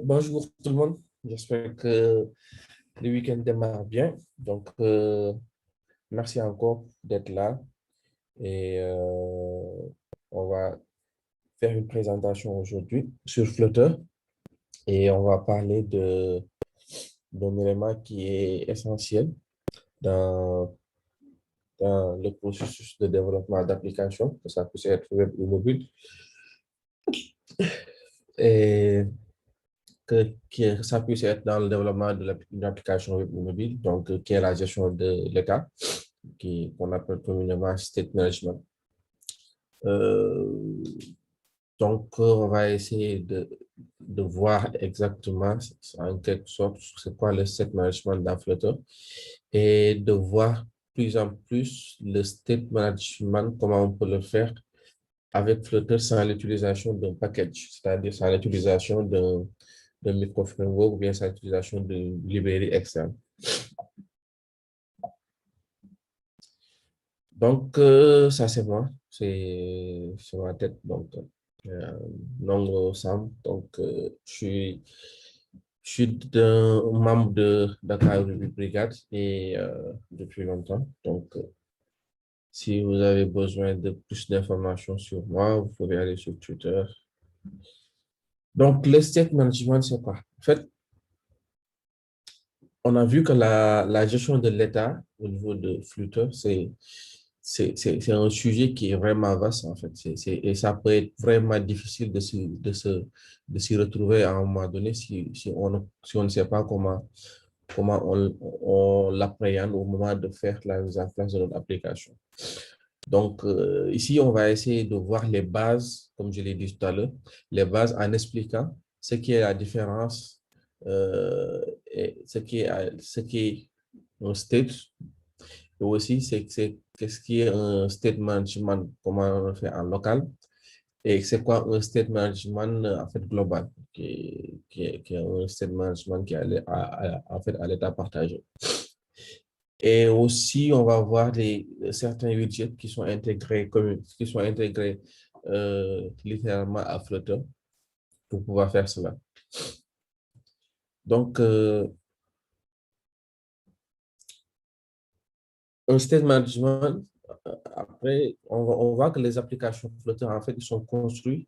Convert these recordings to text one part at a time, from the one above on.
Bonjour tout le monde, j'espère que le week-end démarre bien. Donc, merci encore d'être là et on va faire une présentation aujourd'hui sur Flutter et on va parler d'un élément qui est essentiel dans, dans le processus de développement d'applications, que ça puisse être web ou mobile, et que ça puisse être dans le développement d'une application web ou mobile, donc qui est la gestion de l'état, qu'on appelle communément state management. Euh, on va essayer de voir exactement, en quelque sorte, c'est quoi le state management dans Flutter et de voir plus en plus le state management, comment on peut le faire avec Flutter sans l'utilisation d'un package, c'est-à-dire sans l'utilisation d'un micro-framework ou bien sans l'utilisation d'une librairie externe. Donc, ça, c'est moi, c'est ma tête. Donc, nom Sam. Donc, je suis un membre de Dakar Ruby Brigade et depuis longtemps. Donc, si vous avez besoin de plus d'informations sur moi, vous pouvez aller sur Twitter. Donc, le state management, c'est quoi? En fait, on a vu que la gestion de l'état au niveau de Flutter, c'est un sujet qui est vraiment vaste, en fait. Et ça peut être vraiment difficile de s'y retrouver à un moment donné si on ne sait pas comment on l'appréhende au moment de faire la mise en place de notre application. Donc, ici, on va essayer de voir les bases, comme je l'ai dit tout à l'heure, les bases en expliquant ce qui est la différence, et ce qui est un state, et aussi qu'est-ce qui est un state management, comment on le fait en local, et c'est quoi un state management en fait global, qui est un state management qui est en fait à l'état partagé. Et aussi, on va voir certains widgets qui sont intégrés, littéralement à Flutter pour pouvoir faire cela. Donc, un state management, après, on voit que les applications Flutter, en fait, ils sont construits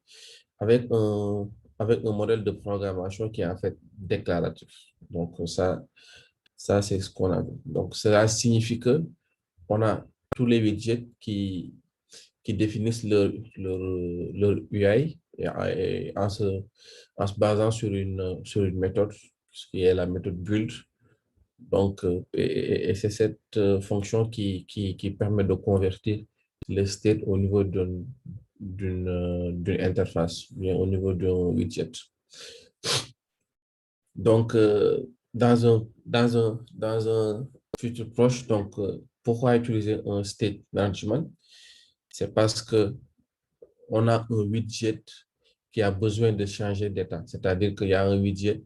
avec un modèle de programmation qui est en fait déclaratif. Donc, ça c'est ce qu'on a vu. Donc, cela signifie que on a tous les widgets qui définissent leur UI et en se basant sur une méthode, ce qui est la méthode build. Donc, et c'est cette fonction qui permet de convertir les states au niveau d'une interface, bien au niveau d'un widget. Donc, dans un futur proche, donc, pourquoi utiliser un state management? C'est parce que on a un widget qui a besoin de changer d'état. C'est-à-dire qu'il y a un widget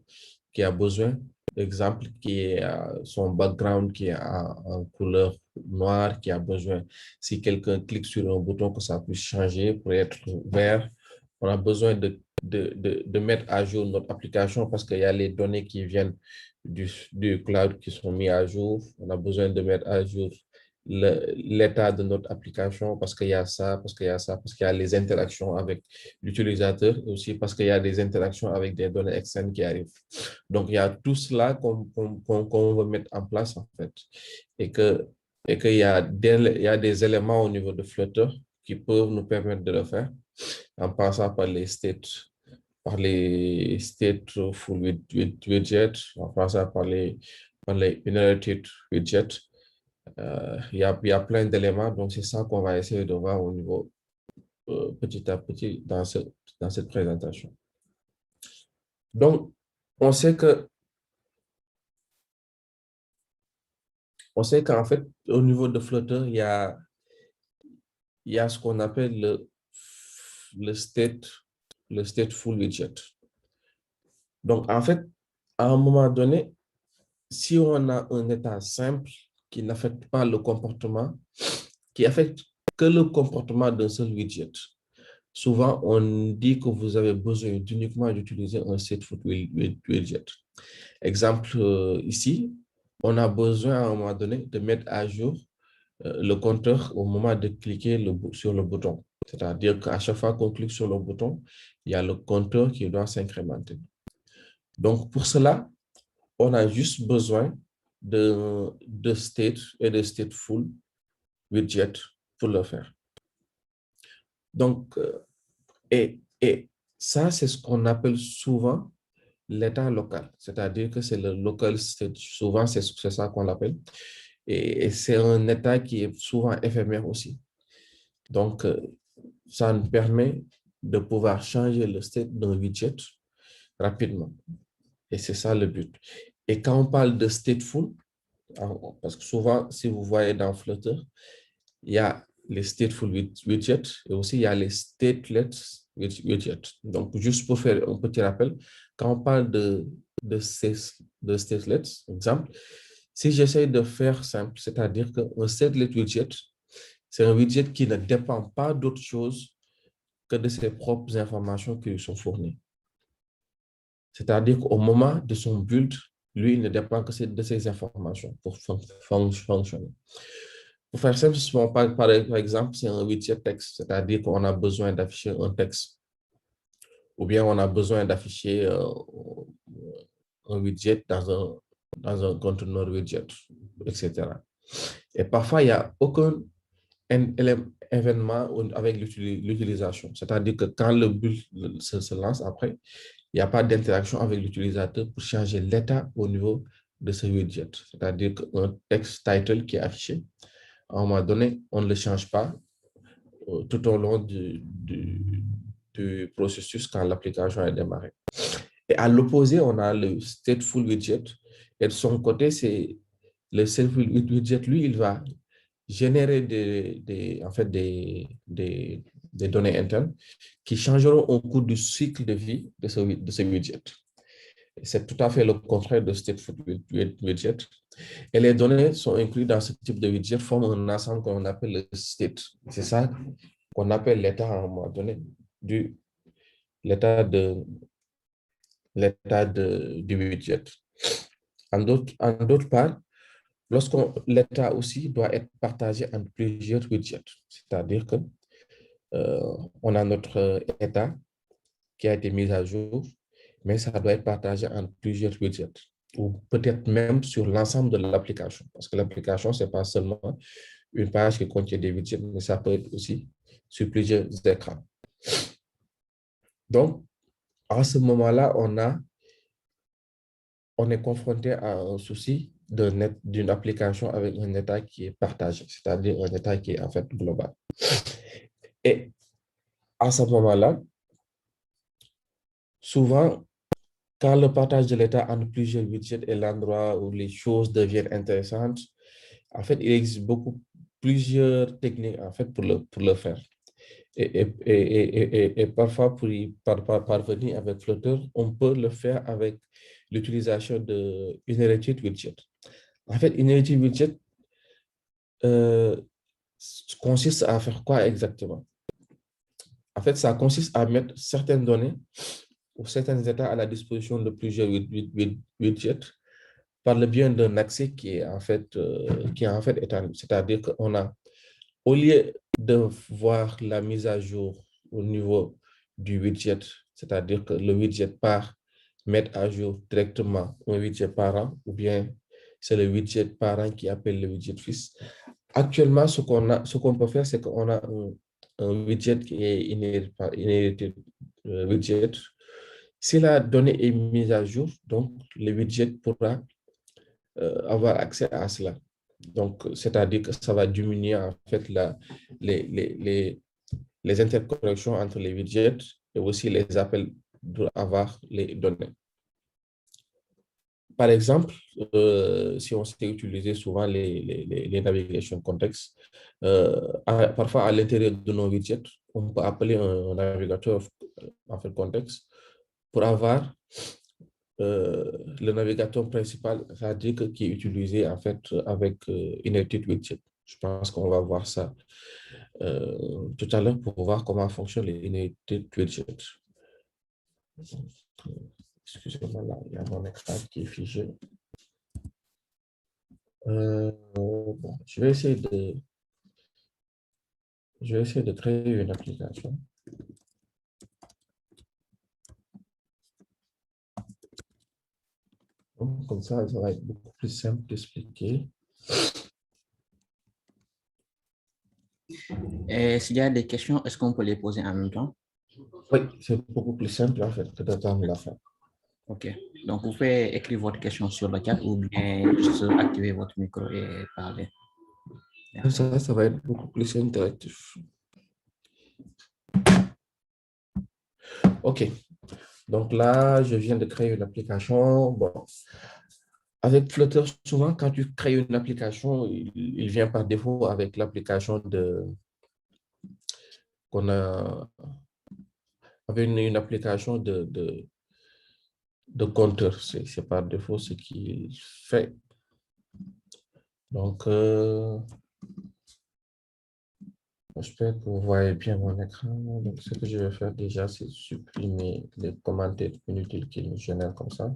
qui a besoin, exemple, qui est son background qui est en couleur noire, qui a besoin, si quelqu'un clique sur un bouton, que ça puisse changer pour être vert. On a besoin de mettre à jour notre application parce qu'il y a les données qui viennent du cloud qui sont mises à jour. On a besoin de mettre à jour l'état de notre application parce qu'il y a ça, parce qu'il y a ça, parce qu'il y a les interactions avec l'utilisateur et aussi parce qu'il y a des interactions avec des données externes qui arrivent. Donc, il y a tout cela qu'on veut mettre en place, en fait. Et qu'il y a des éléments au niveau de Flutter qui peuvent nous permettre de le faire en passant par les states full widget, en passant par les inherited widgets. Il y a plein d'éléments, donc c'est ça qu'on va essayer de voir au niveau petit à petit dans cette présentation. Donc, on sait qu'en fait, au niveau de Flutter, il y a ce qu'on appelle le stateful widget. Donc, en fait, à un moment donné, si on a un état simple qui n'affecte pas le comportement, qui affecte que le comportement d'un seul widget, souvent on dit que vous avez besoin uniquement d'utiliser un stateful widget. Exemple ici, on a besoin à un moment donné de mettre à jour le compteur au moment de cliquer sur le bouton. C'est-à-dire qu'à chaque fois qu'on clique sur le bouton, il y a le compteur qui doit s'incrémenter. Donc, pour cela, on a juste besoin de state et de stateful widget pour le faire. Donc, et ça, c'est ce qu'on appelle souvent l'état local. C'est-à-dire que c'est le local state. Souvent, c'est ça qu'on l'appelle. Et c'est un état qui est souvent éphémère aussi. Donc, ça nous permet de pouvoir changer le state d'un widget rapidement. Et c'est ça le but. Et quand on parle de stateful, parce que souvent, si vous voyez dans Flutter, il y a les stateful widgets et aussi il y a les statelets widgets. Donc, juste pour faire un petit rappel, quand on parle de statelets, exemple, si j'essaie de faire simple, c'est-à-dire qu'un statelet widget, c'est un widget qui ne dépend pas d'autre chose que de ses propres informations qui lui sont fournies. C'est-à-dire qu'au moment de son build, lui, il ne dépend que de ces informations pour fonctionner. Pour faire simple, si on parle par exemple, c'est un widget texte, c'est-à-dire qu'on a besoin d'afficher un texte, ou bien on a besoin d'afficher un widget dans un conteneur widget, etc. Et parfois, il n'y a aucun événement avec l'utilisation. C'est-à-dire que quand le build se lance après, il n'y a pas d'interaction avec l'utilisateur pour changer l'état au niveau de ce widget. C'est-à-dire qu'un texte title qui est affiché, à un moment donné, on ne le change pas tout au long du processus quand l'application est démarrée. Et à l'opposé, on a le stateful widget. Et de son côté, c'est le stateful widget, lui, il va générer des données internes qui changeront au cours du cycle de vie de ce widget. C'est tout à fait le contraire de stateful widget. Et les données sont incluses dans ce type de widget, forment un ensemble qu'on appelle le state. C'est ça qu'on appelle l'état à un moment donné, l'état du widget. En d'autres parts, l'état aussi doit être partagé entre plusieurs widgets. C'est-à-dire que on a notre état qui a été mis à jour, mais ça doit être partagé entre plusieurs widgets ou peut-être même sur l'ensemble de l'application. Parce que l'application, ce n'est pas seulement une page qui contient des widgets, mais ça peut être aussi sur plusieurs écrans. Donc, à ce moment-là, on est confronté à un souci d'une application avec un état qui est partagé, c'est-à-dire un état qui est en fait global. Et à ce moment-là, souvent, quand le partage de l'état entre plusieurs widgets est l'endroit où les choses deviennent intéressantes, en fait, il existe plusieurs techniques en fait, pour le faire. Et parfois, pour y parvenir avec Flutter, on peut le faire avec l'utilisation de Inherited Widget. En fait, Inherited Widget consiste à faire quoi exactement? En fait, ça consiste à mettre certaines données ou certains états à la disposition de plusieurs widgets par le biais d'un accès qui est en fait étendu. C'est-à-dire qu'on a, au lieu de voir la mise à jour au niveau du widget, c'est-à-dire que le widget part mettre à jour directement un widget parent, ou bien c'est le widget parent qui appelle le widget fils. Actuellement, ce qu'on peut faire, c'est qu'on a un widget qui est inherited widget. Si la donnée est mise à jour, donc le widget pourra avoir accès à cela. Donc, c'est-à-dire que ça va diminuer en fait les interconnexions entre les widgets et aussi les appels pour avoir les données. Par exemple, si on sait utiliser souvent les navigation context, parfois à l'intérieur de nos widgets, on peut appeler un navigateur en fait contexte pour avoir le navigateur principal, c'est-à-dire qui est utilisé en fait avec Inherited Widget. Je pense qu'on va voir ça tout à l'heure pour voir comment fonctionne les Inherited Widgets. Excusez-moi, là, il y a mon écran qui est figé. Bon, je vais essayer de créer une application. Donc, comme ça va être beaucoup plus simple d'expliquer. Et s'il y a des questions, est-ce qu'on peut les poser en même temps? Oui, c'est beaucoup plus simple en fait que d'attendre la fin. OK. Donc, vous pouvez écrire votre question sur le chat ou bien juste activer votre micro et parler. Ça va être beaucoup plus interactif. OK. Donc là, je viens de créer une application. Bon, avec Flutter, souvent, quand tu crées une application, il vient par défaut avec l'application qu'on a, avec une application de compteur. C'est par défaut ce qu'il fait. Donc, j'espère que vous voyez bien mon écran. Donc, ce que je vais faire déjà, c'est supprimer les commentaires inutiles qu'il nous génère comme ça.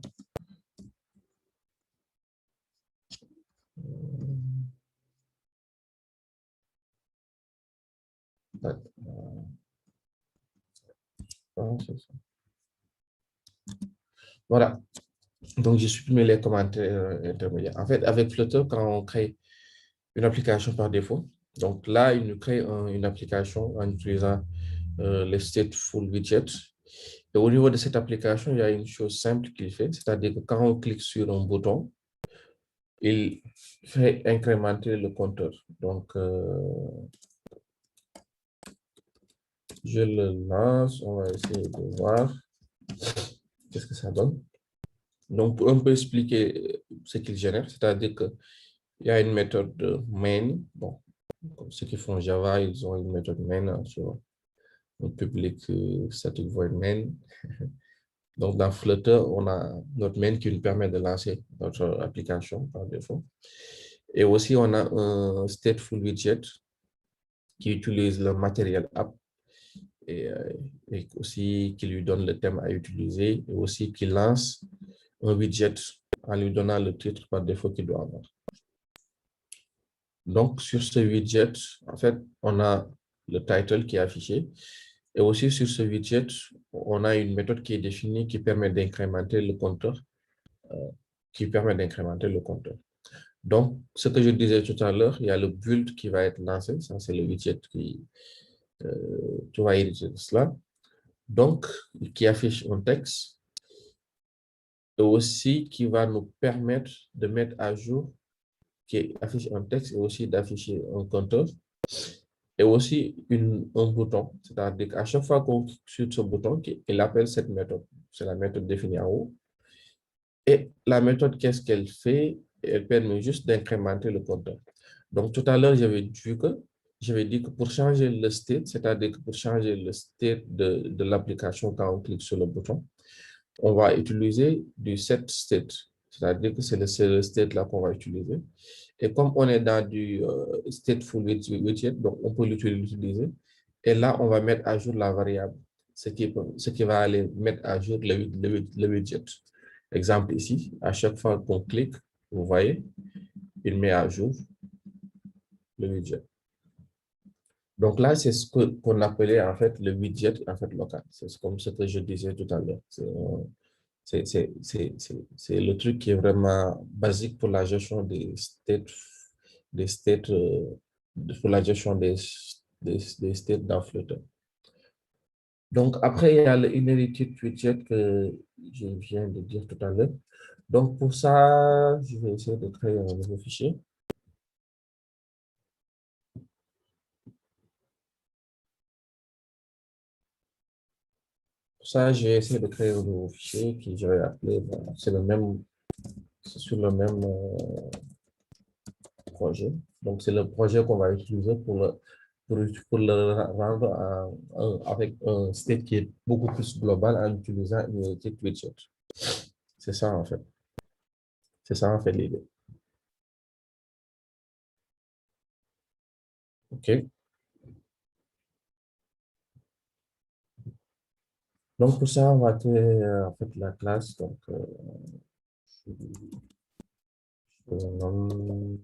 Voilà. Donc, j'ai supprimé les commentaires intermédiaires. En fait, avec Flutter, quand on crée une application par défaut, donc là, il nous crée une application en utilisant les stateful widgets. Et au niveau de cette application, il y a une chose simple qu'il fait, c'est-à-dire que quand on clique sur un bouton, il fait incrémenter le compteur. Donc, je le lance, on va essayer de voir qu'est-ce que ça donne. Donc, on peut expliquer ce qu'il génère, c'est-à-dire qu'il y a une méthode de main. Bon, comme ceux qui font Java, ils ont une méthode main sur un public static void main. Donc, dans Flutter, on a notre main qui nous permet de lancer notre application par défaut. Et aussi, on a un stateful widget qui utilise le matériel app et aussi qui lui donne le thème à utiliser et aussi qui lance un widget en lui donnant le titre par défaut qu'il doit avoir. Donc, sur ce widget, en fait, on a le title qui est affiché. Et aussi, sur ce widget, on a une méthode qui est définie qui permet d'incrémenter le compteur. Donc, ce que je disais tout à l'heure, il y a le build qui va être lancé. Ça, c'est le widget qui va utiliser cela. Donc, qui affiche un texte et aussi qui va nous permettre de mettre à jour, qui affiche un texte et aussi d'afficher un compteur. Et aussi un bouton, c'est-à-dire qu'à chaque fois qu'on clique sur ce bouton, il appelle cette méthode. C'est la méthode définie en haut. Et la méthode, qu'est-ce qu'elle fait? Elle permet juste d'incrémenter le compteur. Donc, tout à l'heure, j'avais dit que pour changer le state, c'est-à-dire que pour changer le state de l'application quand on clique sur le bouton, on va utiliser du set state, c'est-à-dire que c'est le state là qu'on va utiliser. Et comme on est dans du stateful widget, donc on peut l'utiliser. Et là, on va mettre à jour la variable, ce qui va aller mettre à jour le widget. Exemple ici, à chaque fois qu'on clique, vous voyez, il met à jour le widget. Donc là, c'est ce qu'on appelait en fait le widget en fait local. C'est comme ce que je disais tout à l'heure. C'est le truc qui est vraiment basique pour la gestion des states pour la gestion des states dans Flutter. Donc, après, il y a l'inherited widget que je viens de dire tout à l'heure. Donc, pour ça, je vais essayer de créer un nouveau fichier. Pour ça, je vais essayer de créer un nouveau fichier qui je vais appeler, c'est sur le même projet. Donc, c'est le projet qu'on va utiliser pour le rendre avec un state qui est beaucoup plus global en utilisant une unité widget. C'est ça, en fait. C'est ça, en fait, l'idée. OK. Donc, pour ça, on va créer en fait la classe. Donc, je nomme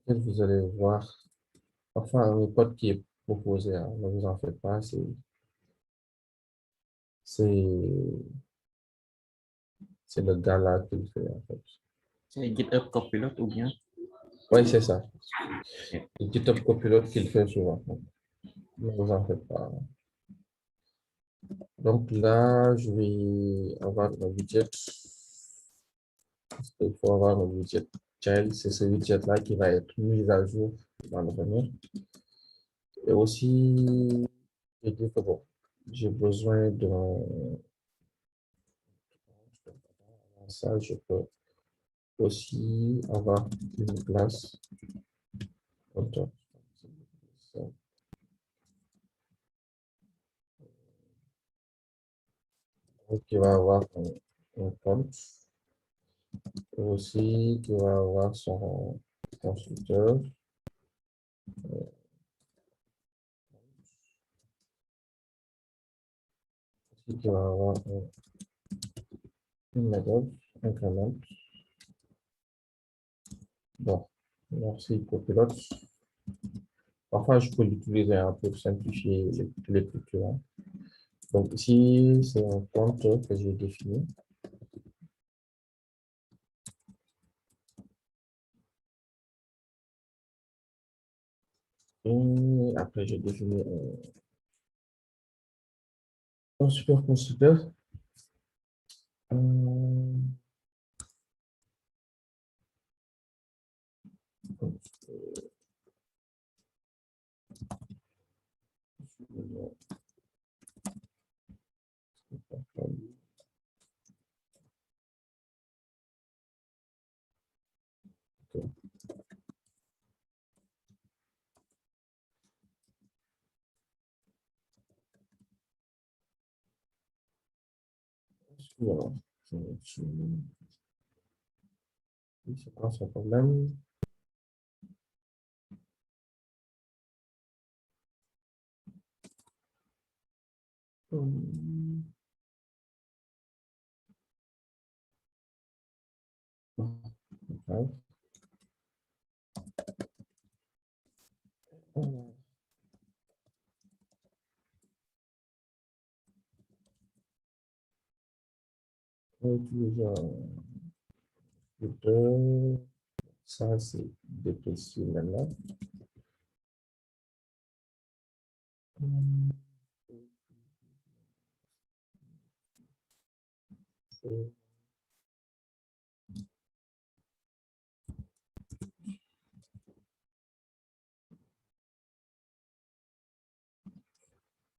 peut-être vous allez voir, enfin, un code qui est proposé, hein, ne vous en faites pas, c'est le gars là qui le fait, en fait. C'est GitHub Copilot ou bien? Oui, c'est ça. Ok. Le GitHub Copilot qui le fait souvent. Donc, ne vous en faites pas. Donc là, je vais avoir le widget. Il faut avoir le widget child. C'est ce widget-là qui va être mis à jour dans l'avenir. Et aussi, je dis que bon, j'ai besoin de ça, je peux aussi avoir une classe auteur. Donc, qui va avoir un compte et aussi qui va avoir son constructeur. Aussi qui va avoir une méthode, increment. Bon, merci copilote. Parfois, je peux l'utiliser pour simplifier l'écriture. Donc ici, c'est un compte que j'ai défini. Et après, j'ai défini un super constructeur. Voilà. C'est pas son problème. Ouais. On va utiliser un filtre. Ça, c'est déprécié maintenant.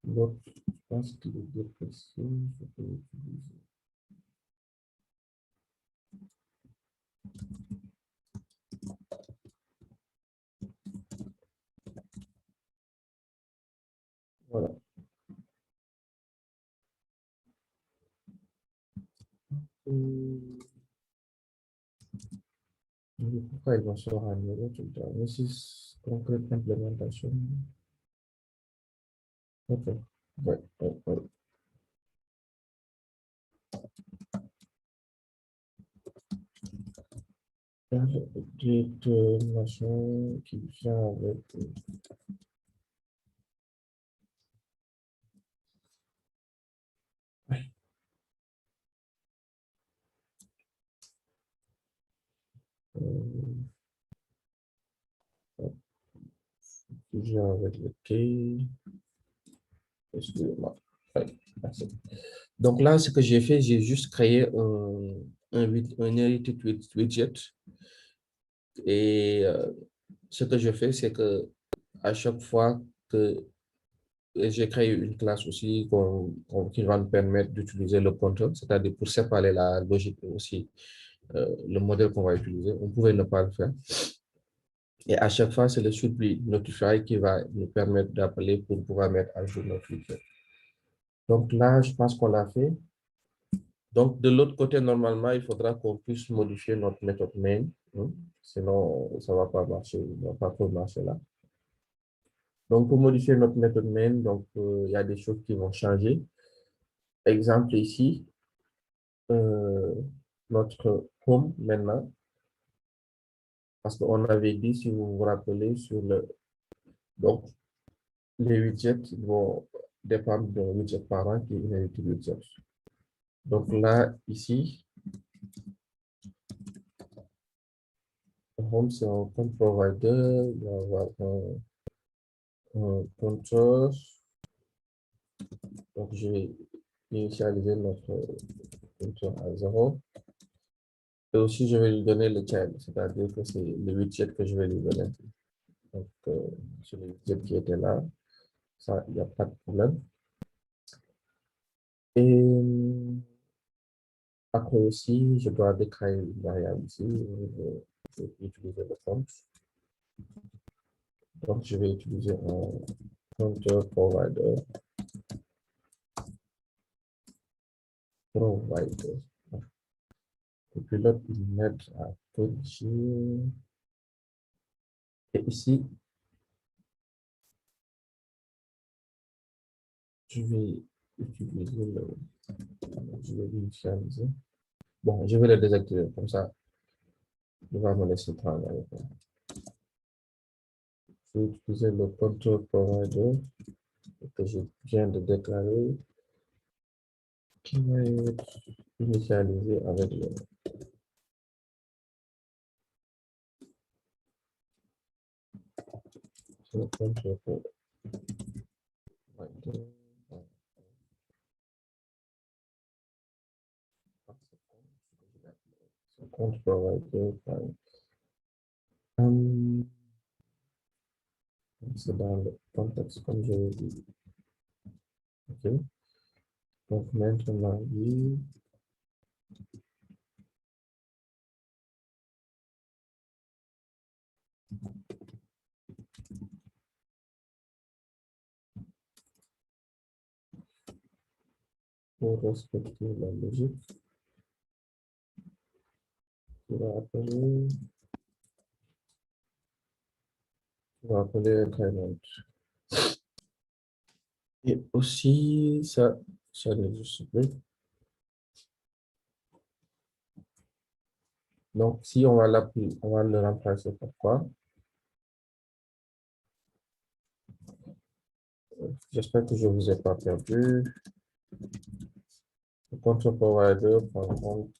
Donc, je pense qu'il est déprécié. Je peux l'utiliser. Voilà. Pourquoi ils vont se ramener tout le temps? Mais c'est concrète implémentation. Ok. Ouais, ouais, ouais. Petite machin qui vient avec euh, qui vient avec le key. Excusez-moi. Ouais, merci. Donc là, ce que j'ai fait, j'ai juste créé un inheritance widget. Et ce que je fais, c'est que à chaque fois que j'ai créé une classe aussi qui va nous permettre d'utiliser le compteur, c'est-à-dire pour séparer la logique et aussi le modèle qu'on va utiliser. On pouvait ne pas le faire. Et à chaque fois, c'est le suppli notify qui va nous permettre d'appeler pour pouvoir mettre à jour notre widget. Donc là, je pense qu'on l'a fait. Donc, de l'autre côté, normalement, il faudra qu'on puisse modifier notre méthode main. Sinon, ça ne va pas marcher, ça va pas trop marcher là. Donc, pour modifier notre méthode main, donc, il y a des choses qui vont changer. Exemple ici, notre home maintenant, parce qu'on avait dit, si vous vous rappelez, sur le... Donc, les widgets vont dépendre d'un widget parent qui est inhérité widget. Donc là, ici, home, c'est un compte provider, il va y avoir un compteur. Donc, je vais initialiser notre compteur à 0. Et aussi, je vais lui donner le child, c'est-à-dire que c'est le widget que je vais lui donner. Donc, sur le widget qui était là, ça, il n'y a pas de problème. Et après aussi, je dois déclarer une variable ici. Je vais utiliser le compte. Donc, je vais utiliser un compteur provider. Et puis là, il m'aide à corriger. Et ici, je vais utiliser le... Je vais l'initialiser. Bon, je vais le désactiver. Comme ça, il va me laisser travailler. Je vais utiliser le control provider que je viens de déclarer qui va être initialisé avec le control provider. Compte provider. C'est dans le contexte comme je l'ai dit. OK. Donc maintenant, pour respecter la logique, on va appeler increment. Et aussi, ça n'existe plus. Donc, si on va l'appeler, on va le remplacer par quoi? J'espère que je ne vous ai pas perdu. Le control provider, par contre,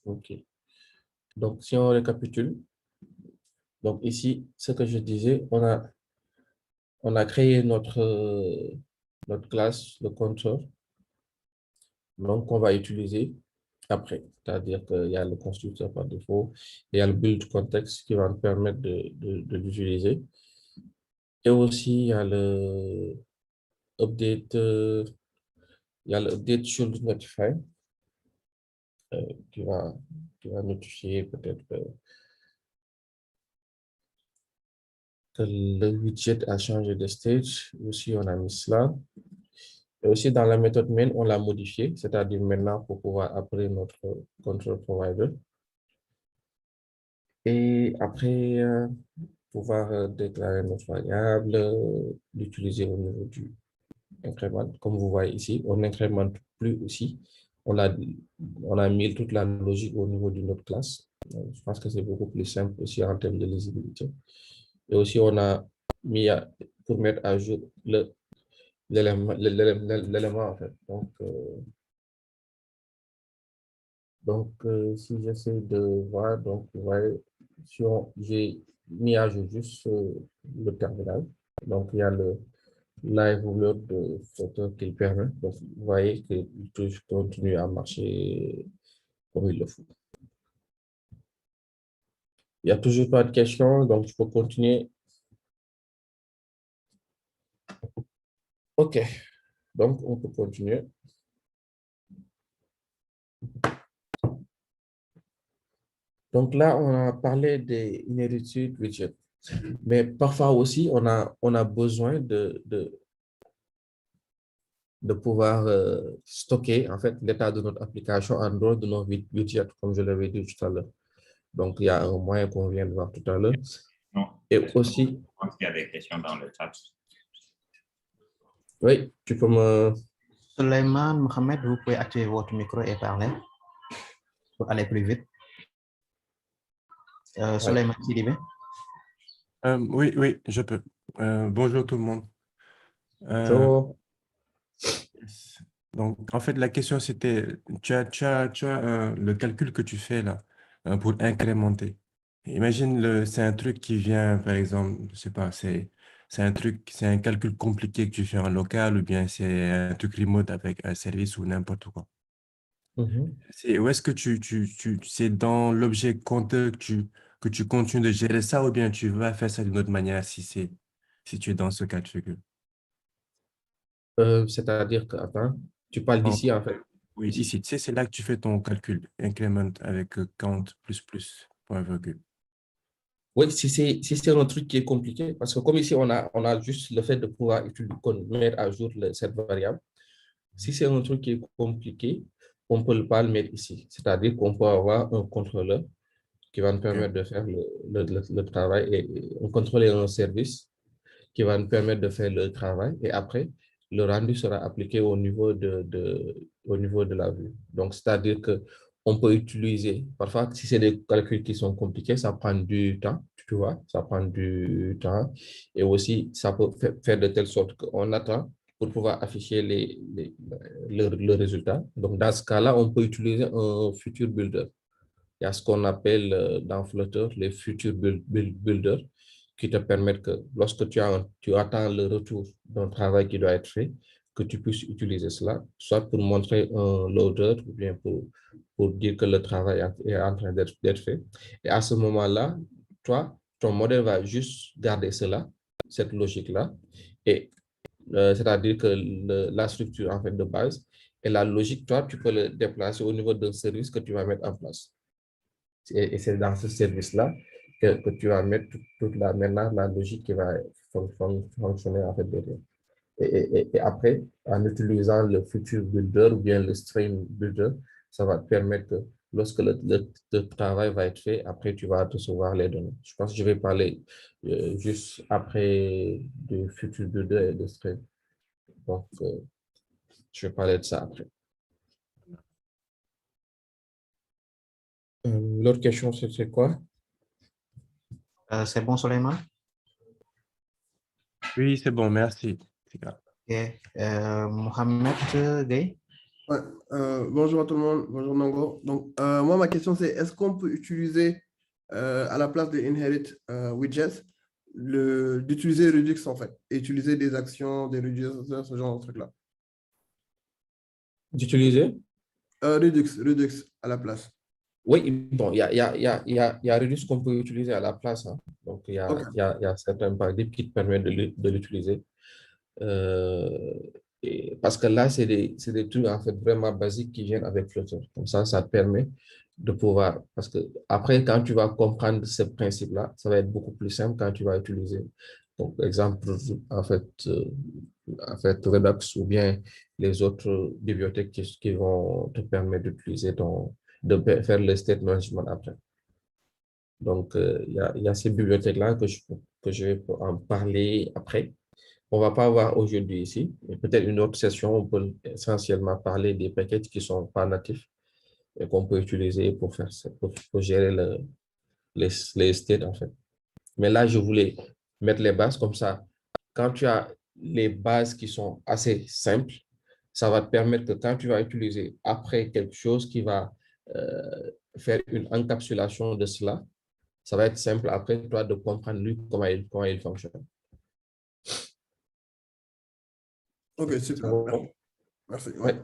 OK. Donc, si on récapitule, donc ici, ce que je disais, on a créé notre classe, le control, donc on va utiliser après. C'est-à-dire qu'il y a le constructeur par défaut, il y a le build context qui va nous permettre de l'utiliser. Et aussi, il y a le update, il y a le update should notify qui va, qui va notifier peut-être que le widget a changé de stage. Aussi, on a mis cela. Et aussi, dans la méthode main, on l'a modifié, c'est-à-dire maintenant, pour pouvoir appeler notre control provider. Et après, pouvoir déclarer notre variable, l'utiliser au niveau du incrément. Comme vous voyez ici, on n'incrémente plus aussi. On a mis toute la logique au niveau d'une autre classe. Je pense que c'est beaucoup plus simple aussi en termes de lisibilité. Et aussi, on a mis pour mettre à jour l'élément en fait. Donc, si j'essaie de voir, donc, vous voyez, si j'ai mis à jour juste le terminal. Donc, il y a le live load de photo qu'il permet. Donc, vous voyez qu'il continue à marcher comme il le faut. Il n'y a toujours pas de questions, donc je peux continuer. OK, donc on peut continuer. Donc là, on a parlé des inherited widgets. Mais parfois aussi, on a besoin de pouvoir stocker en fait l'état de notre application en dehors de nos widgets, comme je l'avais dit tout à l'heure. Donc, il y a un moyen qu'on vient de voir tout à l'heure. Non. Et aussi, Je pense qu'il y a des questions dans le chat. oui, tu peux me... Suleiman Mohamed, vous pouvez activer votre micro et parler pour aller plus vite. Suleiman Sidibé. Oui, oui, je peux. Bonjour tout le monde. Bonjour. Donc, en fait, la question, c'était, le calcul que tu fais là pour incrémenter. Imagine, c'est un truc qui vient, par exemple, je sais pas, c'est un truc, c'est un calcul compliqué que tu fais en local ou bien c'est un truc remote avec un service ou n'importe quoi. Où est-ce que c'est dans l'objet compteur que tu continues de gérer ça ou bien tu vas faire ça d'une autre manière si tu es dans ce cas de figure? C'est-à-dire que, attends, tu parles Donc, d'ici en fait. oui, ici, tu sais, c'est là que tu fais ton calcul, increment avec count plus, point virgule. Oui, si c'est un truc qui est compliqué, parce que comme ici, on a juste le fait de pouvoir mettre à jour cette variable. Si c'est un truc qui est compliqué, on ne peut pas le mettre ici. C'est-à-dire qu'on peut avoir un contrôleur qui va nous permettre de faire le travail et un contrôleur et un service qui va nous permettre de faire le travail et après, le rendu sera appliqué au niveau de la vue. Donc, c'est-à-dire que on peut utiliser, parfois, si c'est des calculs qui sont compliqués, ça prend du temps, tu vois, ça prend du temps. Et aussi, ça peut faire de telle sorte qu'on attend pour pouvoir afficher le résultat. Donc, dans ce cas-là, on peut utiliser un future builder. Il y a ce qu'on appelle dans Flutter les future builders qui te permettent que lorsque tu attends le retour d'un travail qui doit être fait, que tu puisses utiliser cela, soit pour montrer un loader ou bien pour dire que le travail est en train d'être fait. Et à ce moment-là, toi, ton modèle va juste garder cela, cette logique-là, et c'est-à-dire que la structure en fait de base et la logique, toi, tu peux le déplacer au niveau d'un service que tu vas mettre en place. Et c'est dans ce service-là que tu vas mettre maintenant la logique qui va fonctionner en fait derrière. Et après, en utilisant le future builder ou bien le stream builder, ça va te permettre que lorsque le travail va être fait, après tu vas recevoir les données. Je pense que je vais parler juste après du future builder et de stream. Donc, je vais parler de ça après. L'autre question, c'est quoi? C'est bon, Suleiman? Oui, c'est bon, merci. Ok. Mohamed Gay? Ouais, bonjour à tout le monde, bonjour Nango. Donc, moi, ma question c'est, est-ce qu'on peut utiliser à la place de inherit widgets, d'utiliser Redux en fait, et utiliser des actions, des Redux, ce genre de truc-là? D'utiliser? Redux à la place. Oui, bon, il y a Redux qu'on peut utiliser à la place. Hein. Donc, Ok. il y a certains paramètres qui te permettent de l'utiliser. Parce que là, c'est des trucs en fait vraiment basiques qui viennent avec Flutter. Comme ça te permet de pouvoir, parce que après, quand tu vas comprendre ce principe-là, ça va être beaucoup plus simple quand tu vas utiliser. Donc, exemple, en fait, Redux ou bien les autres bibliothèques qui vont te permettre d'utiliser de faire le state management après. Donc, il y a ces bibliothèques-là que je vais en parler après. On ne va pas voir aujourd'hui ici, mais peut-être une autre session, on peut essentiellement parler des packages qui ne sont pas natifs et qu'on peut utiliser pour faire ça, pour gérer les states en fait. Mais là, je voulais mettre les bases comme ça. Quand tu as les bases qui sont assez simples, ça va te permettre que quand tu vas utiliser après quelque chose qui va faire une encapsulation de cela, ça va être simple après toi de comprendre lui comment il fonctionne. Ok, super. Bon. Merci. Ouais.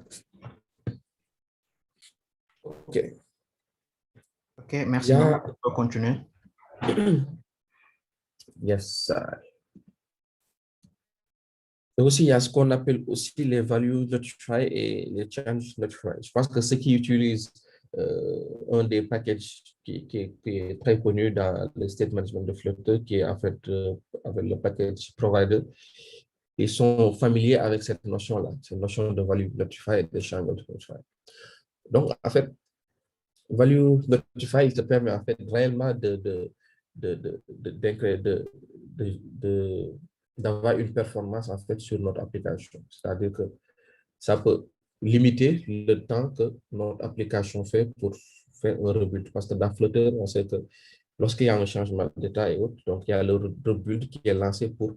OK. Ok, merci. On peut continuer. Yes. Et aussi, il y a ce qu'on appelle aussi les value notify et les change notify. Je pense que ceux qui utilisent un des packages qui est très connu dans le state management de Flutter, qui est en fait avec le package provider. Ils sont familiers avec cette notion-là, cette notion de value notify et de change notify. Donc, en fait, value notify, il te permet en fait réellement d'avoir une performance en fait sur notre application. C'est-à-dire que ça peut limiter le temps que notre application fait pour faire un rebuild. Parce que dans Flutter, on sait que lorsqu'il y a un changement d'état et autres, donc il y a le rebuild qui est lancé pour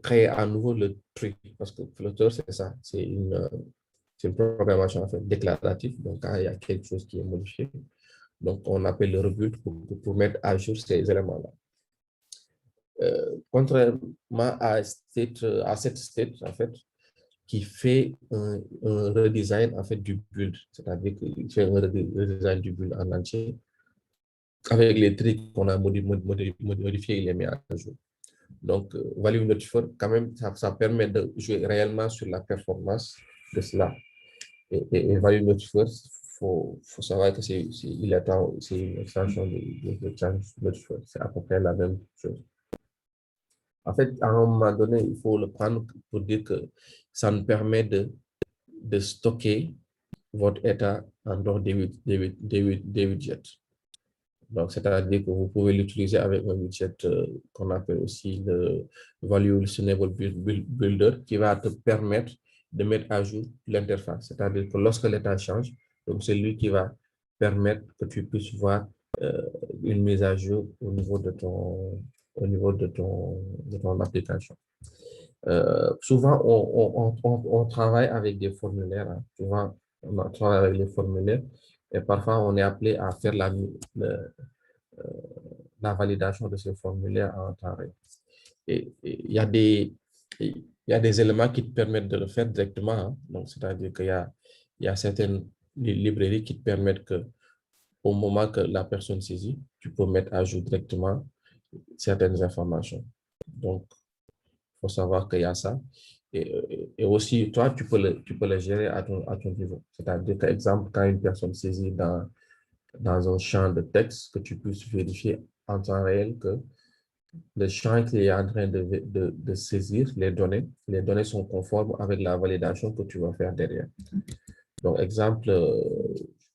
créer à nouveau le truc. Parce que Flutter, c'est ça, c'est une programmation en fait déclarative. Donc, quand il y a quelque chose qui est modifié, donc on appelle le rebuild pour mettre à jour ces éléments-là. Contrairement à cette state, en fait, qui fait un redesign en fait du build, c'est-à-dire qu'il fait un redesign du build en entier. Avec les trucs qu'on a modifiés, il est mis à jour. Donc, Value Notifier, quand même, ça permet de jouer réellement sur la performance de cela. Et Value Notifier, faut savoir que c'est une extension de Change Notifier. C'est à peu près la même chose. En fait, à un moment donné, il faut le prendre pour dire que ça nous permet de stocker votre état en dehors des widgets. Donc, c'est-à-dire que vous pouvez l'utiliser avec un widget qu'on appelle aussi le Value Listenable Builder qui va te permettre de mettre à jour l'interface. C'est-à-dire que lorsque l'état change, c'est lui qui va permettre que tu puisses voir une mise à jour au niveau de ton application. Souvent, on travaille avec des formulaires. Hein. Souvent, on travaille avec les formulaires et parfois, on est appelé à faire la validation de ce formulaire en temps réel. Et il y a des éléments qui te permettent de le faire directement. Hein. Donc, c'est-à-dire qu'il y a certaines librairies qui te permettent que, au moment que la personne saisit, tu peux mettre à jour directement certaines informations. Donc, il faut savoir qu'il y a ça. Et aussi, toi, tu peux le gérer à ton niveau. C'est-à-dire, par exemple, quand une personne saisit dans un champ de texte, que tu puisses vérifier en temps réel que le champ qu'il est en train de saisir, les données sont conformes avec la validation que tu vas faire derrière. Donc, exemple,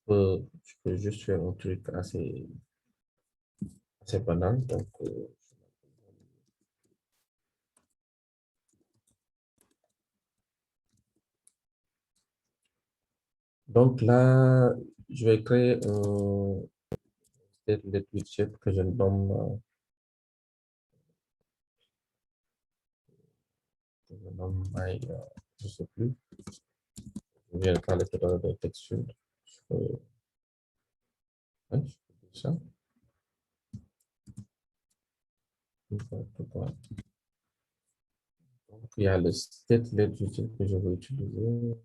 je peux juste faire un truc assez banal. Donc là, je vais créer un widget que je nomme je sais plus. Je viens de parler tout à l'heure de texture. Ouais, je peux ça. Donc, il y a le statelet widget que je vais utiliser.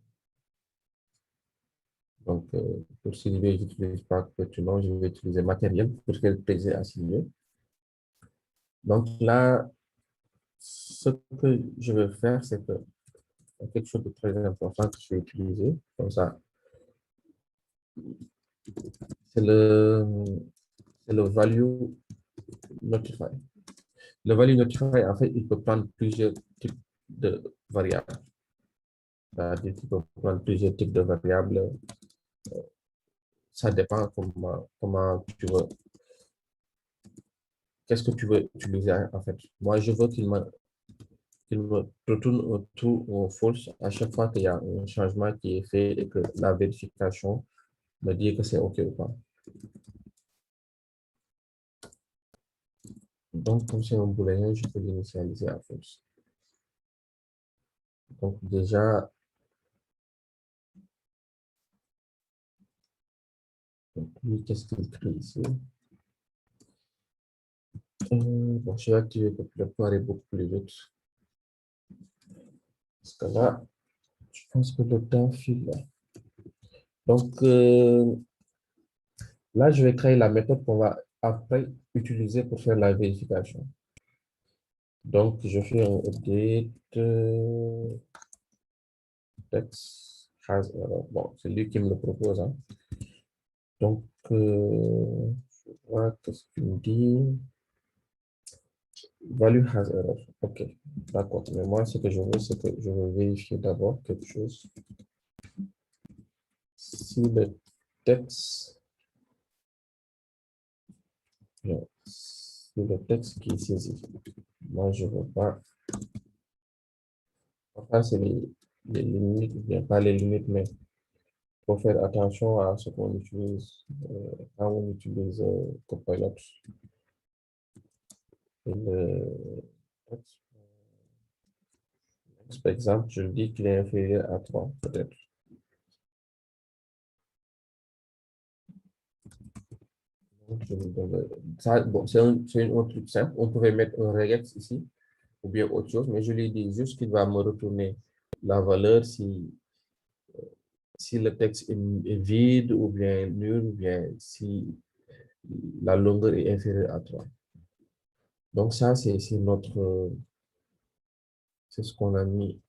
Donc, pour Sylvie, je n'utilise pas Petulon, je vais utiliser matériel pour faire plaisir à Sylvie. Donc là, ce que je vais faire, c'est que quelque chose de très important que je vais utiliser, comme ça, c'est le value notify. Le value notify, en fait, il peut prendre plusieurs types de variables. C'est-à-dire qu'il peut prendre plusieurs types de variables. Ça dépend comment tu veux. Qu'est-ce que tu veux utiliser, en fait? Moi, je veux qu'il me retourne un true ou un false à chaque fois qu'il y a un changement qui est fait et que la vérification me dit que c'est OK ou pas. Donc, comme c'est un booléen, je peux l'initialiser à false. Donc, déjà, qu'est-ce qu'il crée ici? Bon, je vais activer pour pouvoir aller beaucoup plus vite. Parce que là, je pense que le temps file là. Donc, là, je vais créer la méthode qu'on va après utiliser pour faire la vérification. Donc, je fais un update text has error. Bon, c'est lui qui me le propose. Hein. Donc, je vois que ce qu'il me dit. Value has error. OK, d'accord. Mais moi, ce que je veux, c'est que je veux vérifier d'abord quelque chose. Si le texte, non, si le texte qui est saisi, moi, je ne veux pas. Enfin, c'est les limites, bien pas les limites, mais il faut faire attention à ce qu'on utilise quand on utilise Copilot. Et le texte, par exemple, je dis qu'il est inférieur à 3, peut-être. Donc, je lui donne ça, bon, c'est un truc simple. On pourrait mettre un regex ici, ou bien autre chose, mais je lui dis juste qu'il va me retourner la valeur si le texte est vide, ou bien nul, ou bien si la longueur est inférieure à 3. Donc ça, c'est c'est ce qu'on a mis.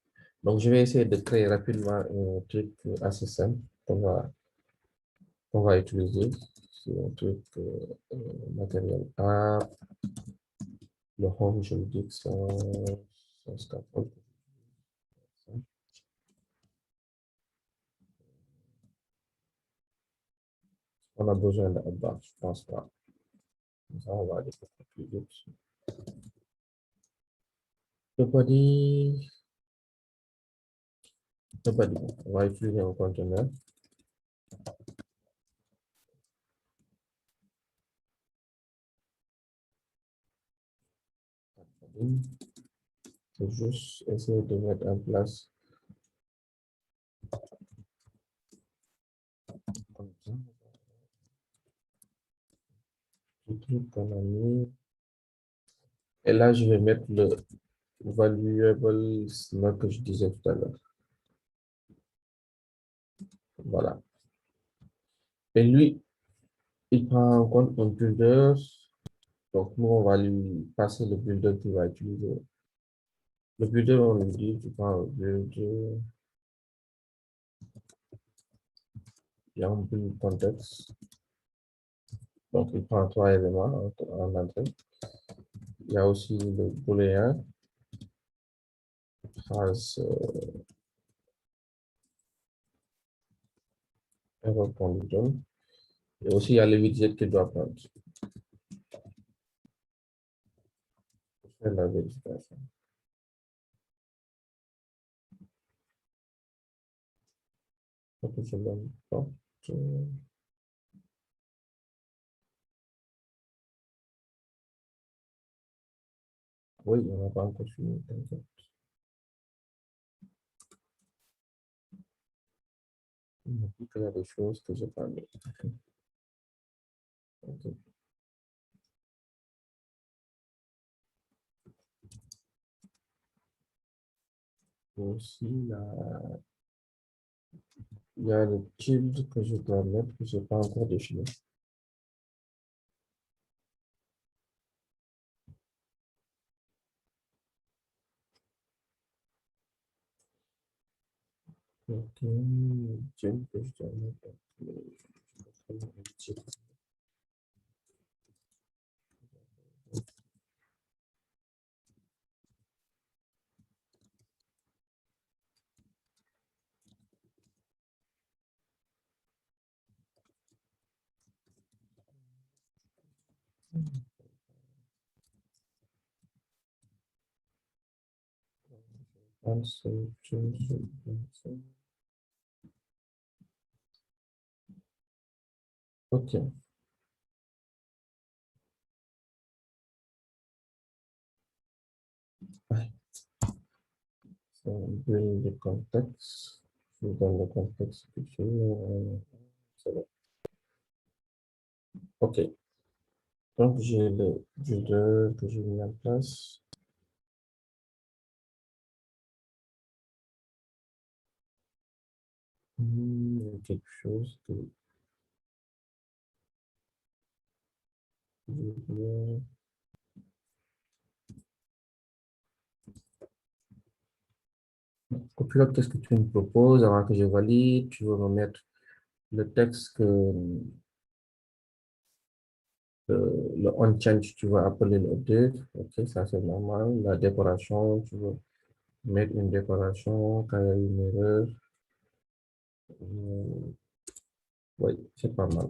Donc je vais essayer de créer rapidement un truc assez simple qu'on va utiliser. C'est un truc matériel A. Le home, je le dis que c'est un scaffold. On a besoin d'un bas, je pense pas. Ça, on va aller plus vite. Le body, on va utiliser un conteneur. C'est juste essayer de mettre en place comme ça. Le truc qu'on a mis. Et là, je vais mettre le valuable slot que je disais tout à l'heure. Voilà. Et lui, il prend en compte un builder. Donc, nous, on va lui passer le builder qu'il va utiliser. Le builder, on lui dit, tu prends un builder. Il y a un build context. Donc, il prend 3 éléments en entrée. Il y a aussi le booléen. Has error condition. Et aussi, il y a le widget qu'il doit prendre. Pour faire la vérification. Donc, je donne porte. Oui, on n'a pas encore fini. Il m'a dit qu'il y a des choses que je n'ai pas mis. Okay. Aussi, il y a le tilde que je dois mettre que je n'ai pas encore défini. Ok, tilde que je dois mettre. Ok. Ouais. C'est un peu de contexte. Je vous donne le contexte tout de suite. C'est bon. Ok. Donc, j'ai le builder que j'ai mis en place. Il y a quelque chose que je veux. Copilote, qu'est-ce que tu me proposes avant que je valide? Tu veux me mettre le texte que Le on-change, tu vas appeler le update. OK, ça c'est normal. La décoration, tu veux mettre une décoration quand il y a une erreur. Oui, c'est pas mal.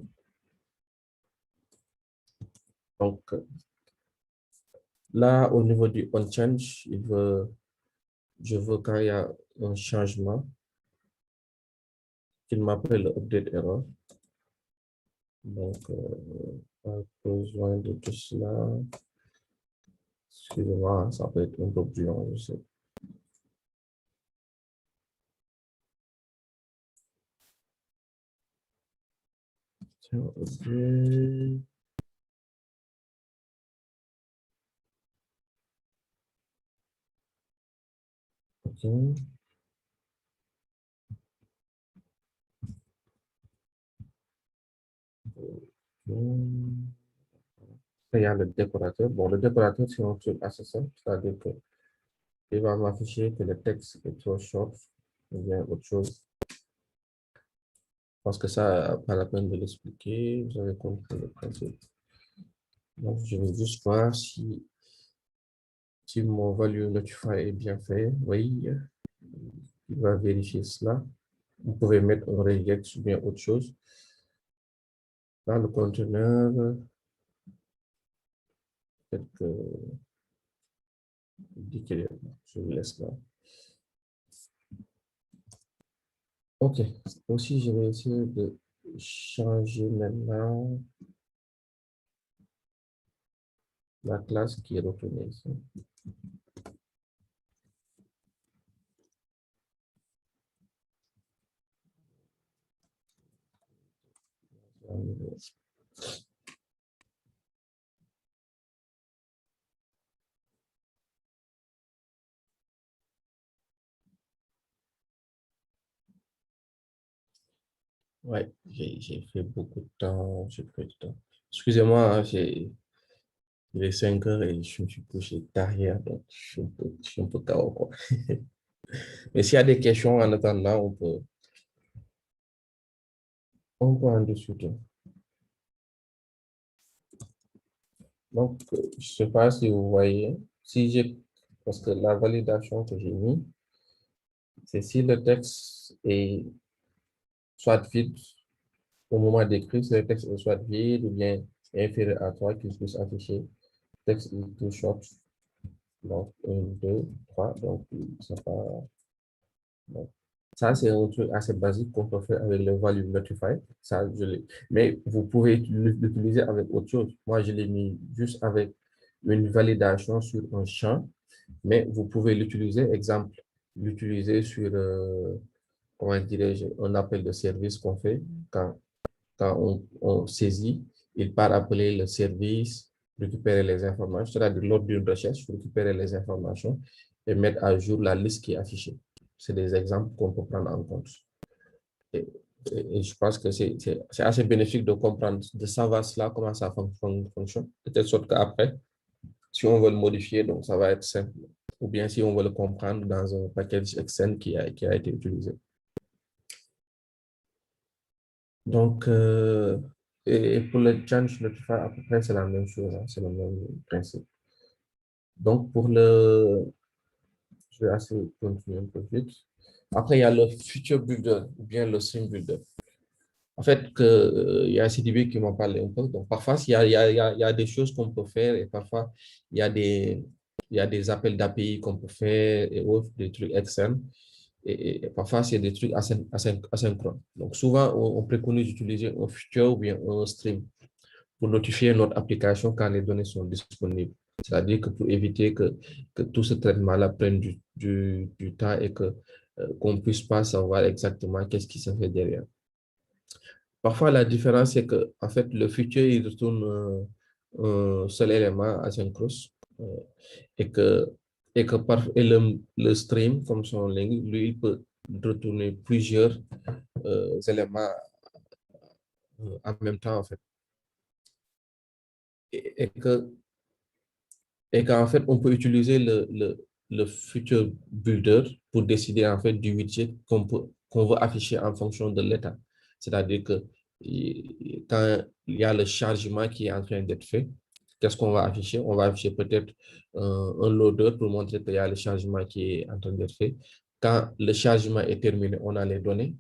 Donc, là, au niveau du on-change, je veux quand il y a un changement, qu'il m'appelle le update error. Donc, pas besoin de tout cela. Excusez-moi, ça peut être un peu plus long, je sais. Tiens, update. OK. Il y a le décorateur. Bon, le décorateur, c'est un truc assez simple, c'est-à-dire que il va m'afficher que le texte est trop short ou bien autre chose. Parce que ça, pas la peine de l'expliquer, vous avez compris le principe. Donc, je vais juste voir si mon value notify est bien fait. Oui, il va vérifier cela. Vous pouvez mettre un regex ou bien autre chose. Dans le conteneur, peut-être que je vous laisse là. OK. Aussi, je vais essayer de changer maintenant la classe qui est retournée ici. Ouais, j'ai fait beaucoup de temps, j'ai pris du temps. Excusez-moi, hein, il est 5 heures et je me suis couché tard hier, donc je suis un peu KO, quoi. Mais s'il y a des questions en attendant, on peut en discuter. Donc, je ne sais pas si vous voyez, parce que la validation que j'ai mis, c'est si le texte est soit vide au moment d'écrire, si le texte est soit vide ou bien inférieur à 3, qu'il puisse afficher texte is too short. Donc, 1, 2, 3. Donc, ça pas. Donc, ça, c'est un truc assez basique qu'on peut faire avec le value notify. Ça, mais vous pouvez l'utiliser avec autre chose. Moi, je l'ai mis juste avec une validation sur un champ, mais vous pouvez l'utiliser, exemple, l'utiliser sur, comment dirais-je, un appel de service qu'on fait quand on saisit, il part appeler le service, récupérer les informations, c'est-à-dire lors d'une recherche, récupérer les informations et mettre à jour la liste qui est affichée. C'est des exemples qu'on peut prendre en compte. Et je pense que c'est assez bénéfique de comprendre, de savoir cela, comment ça fonctionne, de telle sorte qu'après, si on veut le modifier, donc ça va être simple. Ou bien si on veut le comprendre dans un package Excel qui a été utilisé. Donc, et pour le change notify, à peu près, c'est la même chose, hein, c'est le même principe. Donc, je vais essayer de continuer un peu vite. Après, il y a le Future Builder ou bien le Stream Builder. En fait, il y a CDB qui m'en parle un peu. Donc, parfois, il y a des choses qu'on peut faire et parfois, il y a des appels d'API qu'on peut faire et autres, des trucs externes. Et parfois, c'est des trucs asynchrones. Donc, souvent, on préconise d'utiliser un Future ou bien un Stream pour notifier notre application quand les données sont disponibles. C'est-à-dire que pour éviter que tout ce traitement-là prenne du temps et qu'on ne puisse pas savoir exactement qu'est-ce qui se fait derrière. Parfois, la différence, c'est que en fait, le futur, il retourne un seul élément asynchrone et que, et le stream, comme son ligne, lui, il peut retourner plusieurs éléments en même temps, en fait. Et qu'en fait, on peut utiliser le future builder pour décider en fait du widget qu'on veut afficher en fonction de l'état. C'est-à-dire que quand il y a le chargement qui est en train d'être fait, qu'est-ce qu'on va afficher? On va afficher peut-être un loader pour montrer qu'il y a le chargement qui est en train d'être fait. Quand le chargement est terminé, on a les données.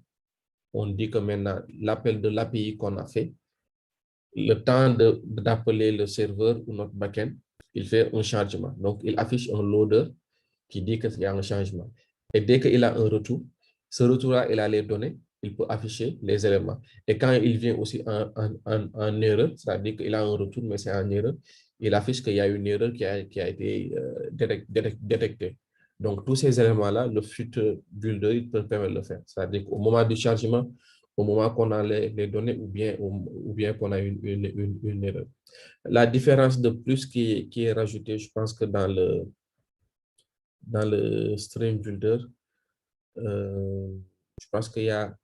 On dit que maintenant, l'appel de l'API qu'on a fait, le temps d'appeler le serveur ou notre backend, il fait un chargement. Donc, il affiche un loader qui dit qu'il y a un changement. Et dès qu'il a un retour, ce retour-là, il a les données, il peut afficher les éléments. Et quand il vient aussi en erreur, c'est-à-dire qu'il a un retour, mais c'est en erreur, il affiche qu'il y a une erreur qui a été détectée. Donc, tous ces éléments-là, le futur builder, il peut permettre de le faire. C'est-à-dire qu'au moment du chargement, au moment qu'on a les données ou bien qu'on a une erreur. La différence de plus qui est rajoutée, je pense que dans le Stream Builder, je pense qu'il y a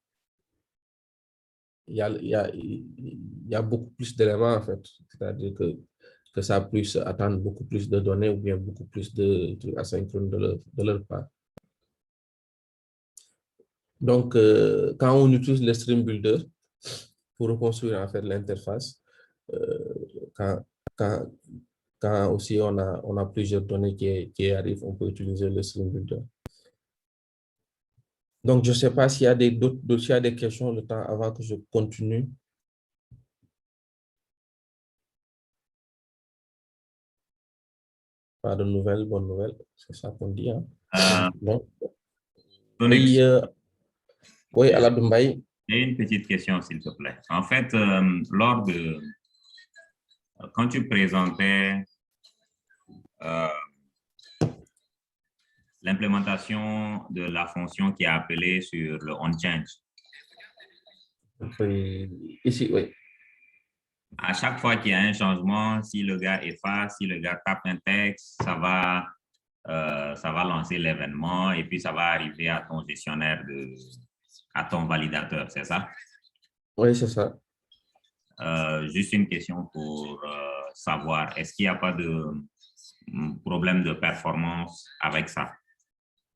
beaucoup plus d'éléments en fait. C'est-à-dire que ça puisse attendre beaucoup plus de données ou bien beaucoup plus de trucs asynchrones de leur part. Donc, quand on utilise le Stream Builder pour reconstruire en fait l'interface, quand aussi on a plusieurs données qui arrivent, on peut utiliser le Stream Builder. Donc, je ne sais pas s'il y a des questions le temps avant que je continue. Pas de nouvelles, bonnes nouvelles, c'est ça qu'on dit. Hein? Bon. Oui, oui, Aladou Mbaye. J'ai une petite question, s'il te plaît. En fait, quand tu présentais l'implémentation de la fonction qui est appelée sur le onChange. Oui, ici, oui. À chaque fois qu'il y a un changement, si le gars efface, si le gars tape un texte, ça va lancer l'événement et puis ça va arriver à ton gestionnaire, à ton validateur, c'est ça? Oui, c'est ça. Juste une question pour savoir, est-ce qu'il n'y a pas de problème de performance avec ça?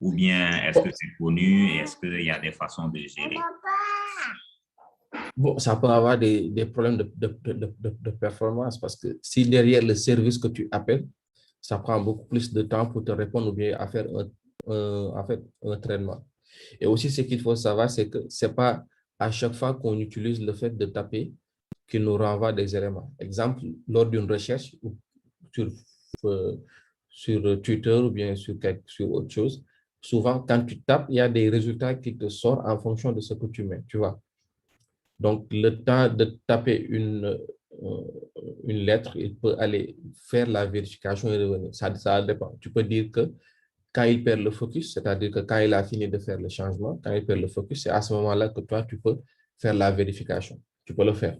Ou bien est-ce que c'est connu et est-ce qu'il y a des façons de gérer? Bon, ça peut avoir des problèmes de performance parce que si derrière le service que tu appelles, ça prend beaucoup plus de temps pour te répondre ou bien à faire un traitement. Et aussi, ce qu'il faut savoir, c'est que ce n'est pas à chaque fois qu'on utilise le fait de taper qu'il nous renvoie des éléments. Exemple, lors d'une recherche sur Twitter ou bien sur autre chose, souvent, quand tu tapes, il y a des résultats qui te sortent en fonction de ce que tu mets, tu vois. Donc, le temps de taper une lettre, il peut aller faire la vérification et revenir. Ça dépend. Tu peux dire que quand il perd le focus, c'est-à-dire que quand il a fini de faire le changement, quand il perd le focus, c'est à ce moment-là que toi, tu peux faire la vérification. Tu peux le faire.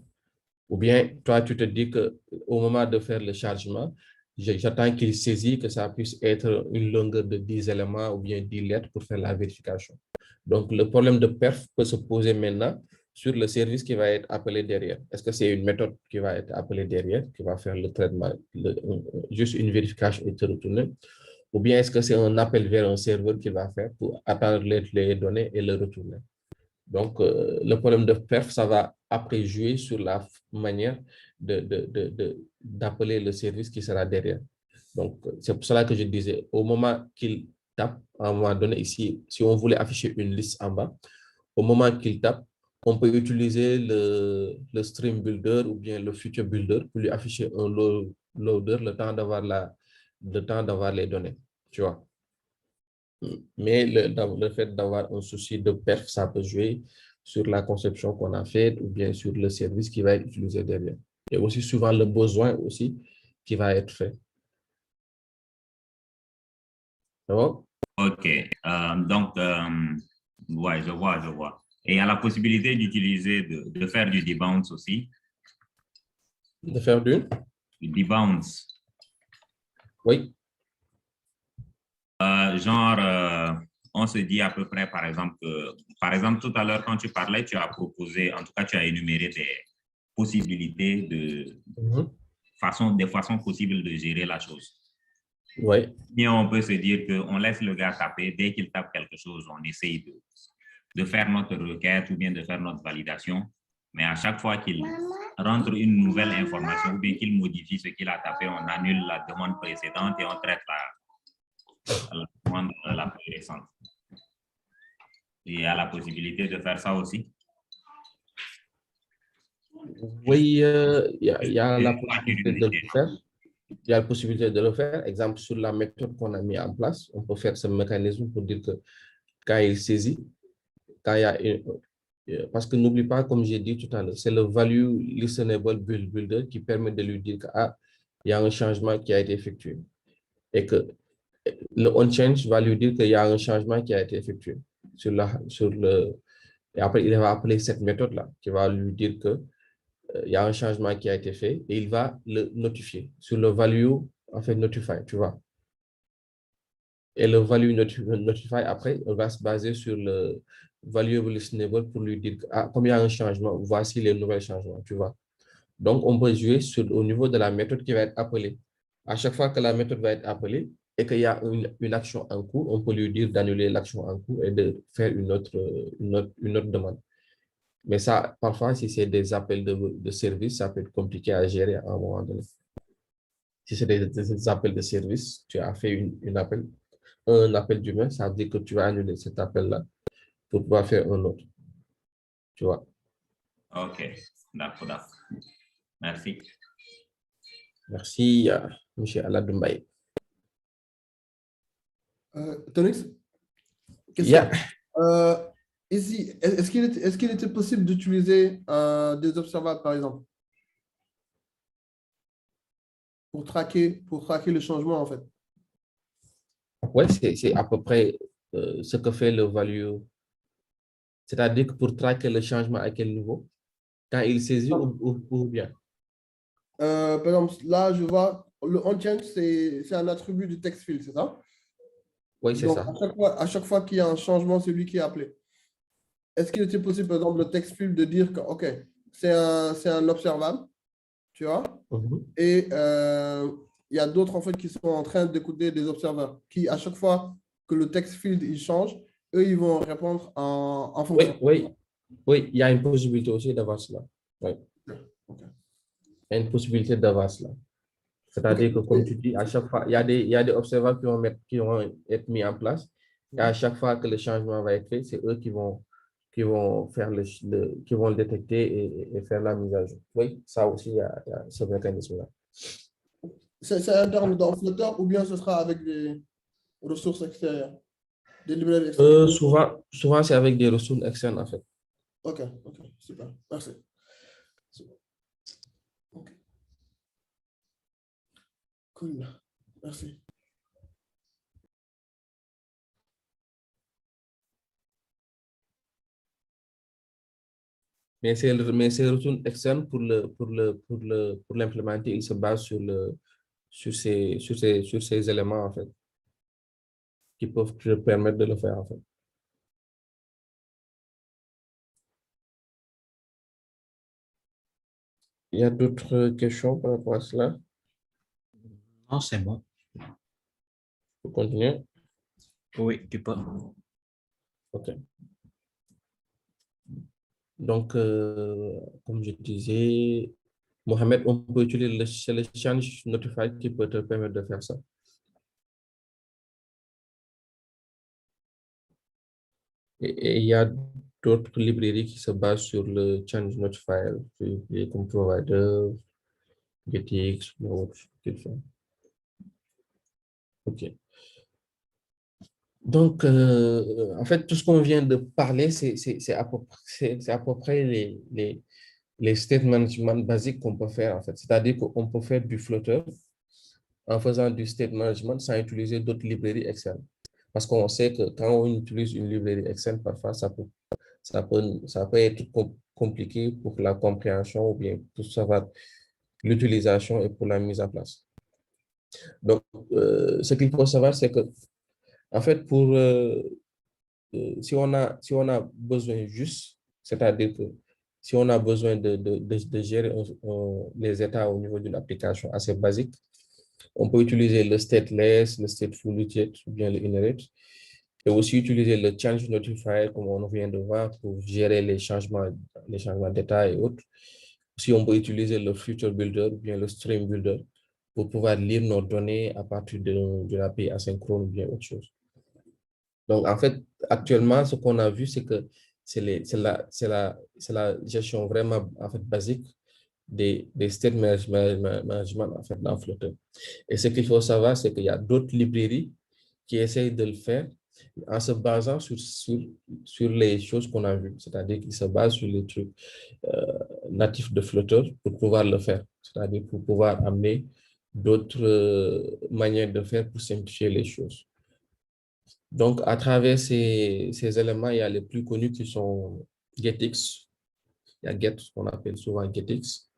Ou bien, toi, tu te dis qu'au moment de faire le chargement, j'attends qu'il saisit que ça puisse être une longueur de 10 éléments ou bien 10 lettres pour faire la vérification. Donc, le problème de perf peut se poser maintenant sur le service qui va être appelé derrière. Est-ce que c'est une méthode qui va être appelée derrière, qui va faire le traitement, juste une vérification et te retourner? Ou bien est-ce que c'est un appel vers un serveur qu'il va faire pour attendre les données et le retourner? Donc, le problème de perf, ça va après jouer sur la manière d'appeler le service qui sera derrière. Donc, c'est pour cela que je disais, au moment qu'il tape, à un moment donné ici, si on voulait afficher une liste en bas, au moment qu'il tape, on peut utiliser le Stream Builder ou bien le Future Builder pour lui afficher un loader le temps d'avoir les données, tu vois. Mais le fait d'avoir un souci de perf, ça peut jouer sur la conception qu'on a faite ou bien sur le service qui va être utilisé derrière. Et aussi souvent le besoin aussi qui va être fait. C'est bon? OK. Donc, ouais, je vois. Et il y a la possibilité d'utiliser, de faire du debounce aussi. De faire du debounce. Oui. On se dit à peu près, par exemple, tout à l'heure, quand tu parlais, tu as proposé, en tout cas, tu as énuméré des possibilités des façons possibles de gérer la chose. Oui. Et on peut se dire qu'on laisse le gars taper, dès qu'il tape quelque chose, on essaye de faire notre requête ou bien de faire notre validation. Mais à chaque fois qu'il rentre une nouvelle information ou bien qu'il modifie ce qu'il a tapé, on annule la demande précédente et on traite la demande la plus récente. Il y a la possibilité de faire ça aussi. Oui, il y a la possibilité de le faire. Il y a la possibilité de le faire. Exemple, sur la méthode qu'on a mis en place, on peut faire ce mécanisme pour dire que quand il saisit, quand il y a parce que n'oublie pas, comme j'ai dit tout à l'heure, c'est le value listenable builder qui permet de lui dire que il y a un changement qui a été effectué. Et que le onChange va lui dire qu'il y a un changement qui a été effectué et après il va appeler cette méthode-là qui va lui dire que il y a un changement qui a été fait et il va le notifier sur le value, en fait, notify, tu vois. Et le value notify, après, on va se baser sur le valuable listenable pour lui dire, comme il y a un changement, voici les nouveaux changements, tu vois. Donc, on peut jouer au niveau de la méthode qui va être appelée. À chaque fois que la méthode va être appelée et qu'il y a une action en cours, on peut lui dire d'annuler l'action en cours et de faire une autre demande. Mais ça, parfois, si c'est des appels de service, ça peut être compliqué à gérer à un moment donné. Si c'est des appels de service, tu as fait un appel d'humain, ça veut dire que tu vas annuler cet appel-là pour pouvoir faire un autre. Tu vois? OK, d'accord. Merci. Merci, M. Aladoumbay. Tonix, question. Ici, est-ce qu'il était possible d'utiliser des observables, par exemple, pour traquer le changement, en fait? Oui, c'est à peu près ce que fait le value. C'est-à-dire que pour traquer le changement à quel niveau? Quand il saisit ou bien? Par exemple, là, je vois le onChange, c'est un attribut du text field, c'est ça? Oui, c'est Donc, ça. à chaque fois qu'il y a un changement, c'est lui qui est appelé. Est-ce qu'il était possible, par exemple, le text field de dire que, OK, c'est un observable, tu vois, et il y a d'autres, en fait, qui sont en train d'écouter des observeurs qui, à chaque fois que le text field il change, eux, ils vont répondre en fonction. Oui, il y a une possibilité aussi d'avoir cela. Oui. Okay. Il y a une possibilité d'avoir cela. C'est-à-dire que, comme tu dis, à chaque fois, il y a des observables qui vont être mis en place. Et à chaque fois que le changement va être fait, c'est eux qui vont faire qui vont le détecter et faire la mise à jour. Oui, ça aussi, il y a ce mécanisme-là. C'est un terme dans Flutter ou bien ce sera avec des ressources extérieures, des librairies extérieures? Souvent c'est avec des ressources externes, en fait. OK, super. Merci. OK. Cool. Merci. Mais ces ressources externes pour l'implémenter, il se base sur ces éléments, en fait, qui peuvent te permettre de le faire, en fait. Il y a d'autres questions par rapport à cela? Non, c'est bon. Pour continuer? Oui, tu peux. OK. Donc, comme je disais, Mohamed, on peut utiliser le change notify qui peut te permettre de faire ça. Et il y a d'autres librairies qui se basent sur le change notifier, comme Provider, GetX ou autre. OK. Donc, en fait, tout ce qu'on vient de parler, c'est à peu près les state management basiques qu'on peut faire, en fait. C'est-à-dire qu'on peut faire du Flutter en faisant du state management sans utiliser d'autres librairies externes. Parce qu'on sait que quand on utilise une librairie externe, parfois, ça peut être compliqué pour la compréhension ou bien pour savoir l'utilisation et pour la mise en place. Donc, ce qu'il faut savoir, c'est que, en fait, si on a besoin juste, c'est-à-dire que si on a besoin de gérer les états au niveau d'une application assez basique, on peut utiliser le stateless, le stateful ou bien le inherit. Et aussi utiliser le change notifier, comme on vient de voir, pour gérer les changements d'état et autres. Si on peut utiliser le future builder ou bien le stream builder pour pouvoir lire nos données à partir de l'API asynchrone ou bien autre chose. Donc, en fait, actuellement, ce qu'on a vu, c'est que c'est la gestion vraiment en fait, basique des state management en fait, dans Flutter. Et ce qu'il faut savoir, c'est qu'il y a d'autres librairies qui essayent de le faire en se basant sur les choses qu'on a vues. C'est-à-dire qu'ils se basent sur les trucs natifs de Flutter pour pouvoir le faire. C'est-à-dire pour pouvoir amener d'autres manières de faire pour simplifier les choses. Donc, à travers ces éléments, il y a les plus connus qui sont GetX. Il y a Get, qu'on appelle souvent GetX,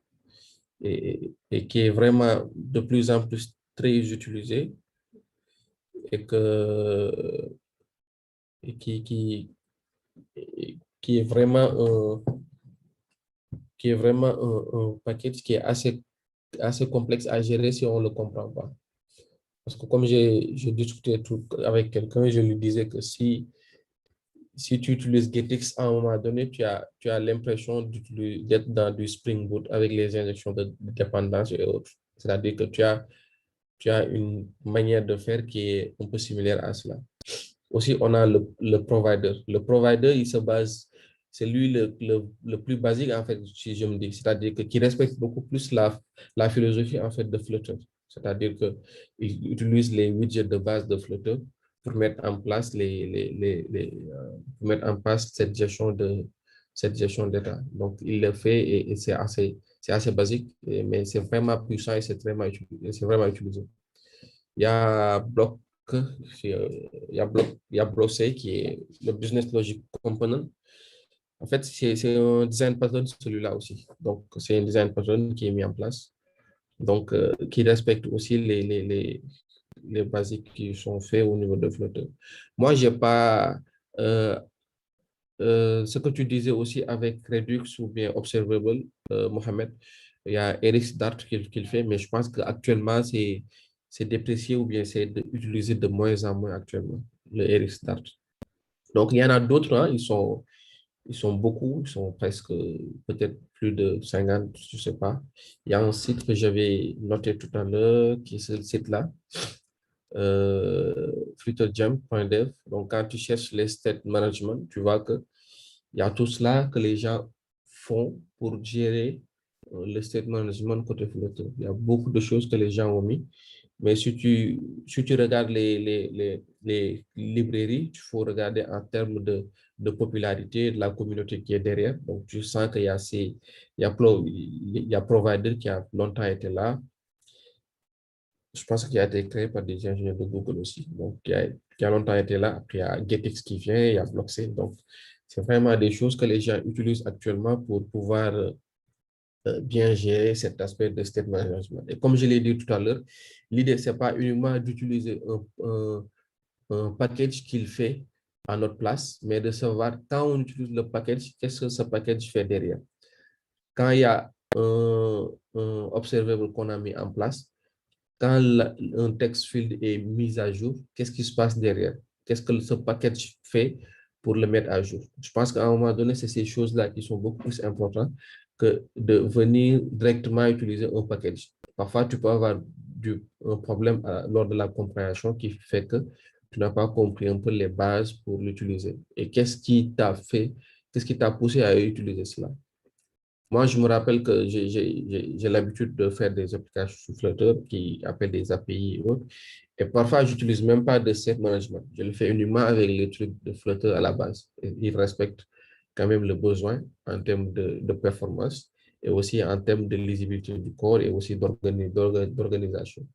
et qui est vraiment de plus en plus très utilisé et qui est vraiment un package qui est assez complexe à gérer si on ne le comprend pas. Parce que comme j'ai discuté avec quelqu'un, je lui disais que si tu utilises GetX à un moment donné, tu as l'impression d'être dans du Spring Boot avec les injections de dépendance et autres. C'est-à-dire que tu as une manière de faire qui est un peu similaire à cela. Aussi, on a le provider. Le provider, il se base, c'est lui le plus basique, en fait, si je me dis. C'est-à-dire qui respecte beaucoup plus la philosophie, en fait, de Flutter. C'est-à-dire qu'il utilise les widgets de base de Flutter pour mettre en place mettre en place cette gestion d'état. Donc, il le fait et c'est assez basique, mais c'est vraiment puissant et c'est vraiment utilisé. Il y a Block, il y a Blockchain qui est le Business Logic Component. En fait, c'est un design pattern celui-là aussi. Donc, c'est un design pattern qui est mis en place. Donc, qui respecte aussi les basiques qui sont faits au niveau de Flutter. Moi, je n'ai pas ce que tu disais aussi avec Redux ou bien Observable, Mohamed. Il y a Eric Dart qui le fait, mais je pense qu'actuellement, c'est déprécié ou bien c'est utilisé de moins en moins actuellement, le Eric Dart. Donc, il y en a d'autres, hein, ils sont beaucoup, ils sont presque peut-être plus de 50, je ne sais pas. Il y a un site que j'avais noté tout à l'heure, qui est ce site-là, flutterjump.dev. Donc, quand tu cherches les state management, tu vois qu'il y a tout cela que les gens font pour gérer le state management côté Flutter. Il y a beaucoup de choses que les gens ont mis. Mais si tu regardes les librairies, il faut regarder en termes de popularité de la communauté qui est derrière. Donc, tu sens qu'il y a Provider qui a longtemps été là. Je pense qu'il a été créé par des ingénieurs de Google aussi. Donc, qui a longtemps été là. Après, il y a GetX qui vient, il y a Blockchain. Donc, c'est vraiment des choses que les gens utilisent actuellement pour pouvoir bien gérer cet aspect de state management. Et comme je l'ai dit tout à l'heure, l'idée, ce n'est pas uniquement d'utiliser un package qu'il fait à notre place, mais de savoir quand on utilise le package, qu'est-ce que ce package fait derrière. Quand il y a un observable qu'on a mis en place, quand un text field est mis à jour, qu'est-ce qui se passe derrière? Qu'est-ce que ce package fait pour le mettre à jour? Je pense qu'à un moment donné, c'est ces choses-là qui sont beaucoup plus importantes que de venir directement utiliser un package. Parfois, tu peux avoir un problème lors de la compréhension qui fait que tu n'as pas compris un peu les bases pour l'utiliser. Et qu'est-ce qui t'a poussé à utiliser cela? Moi, je me rappelle que j'ai l'habitude de faire des applications sur Flutter qui appellent des API et autres. Et parfois, je n'utilise même pas de state management. Je le fais uniquement avec les trucs de Flutter à la base. Et il respecte quand même le besoin en termes de performance et aussi en termes de lisibilité du code et aussi d'organisation.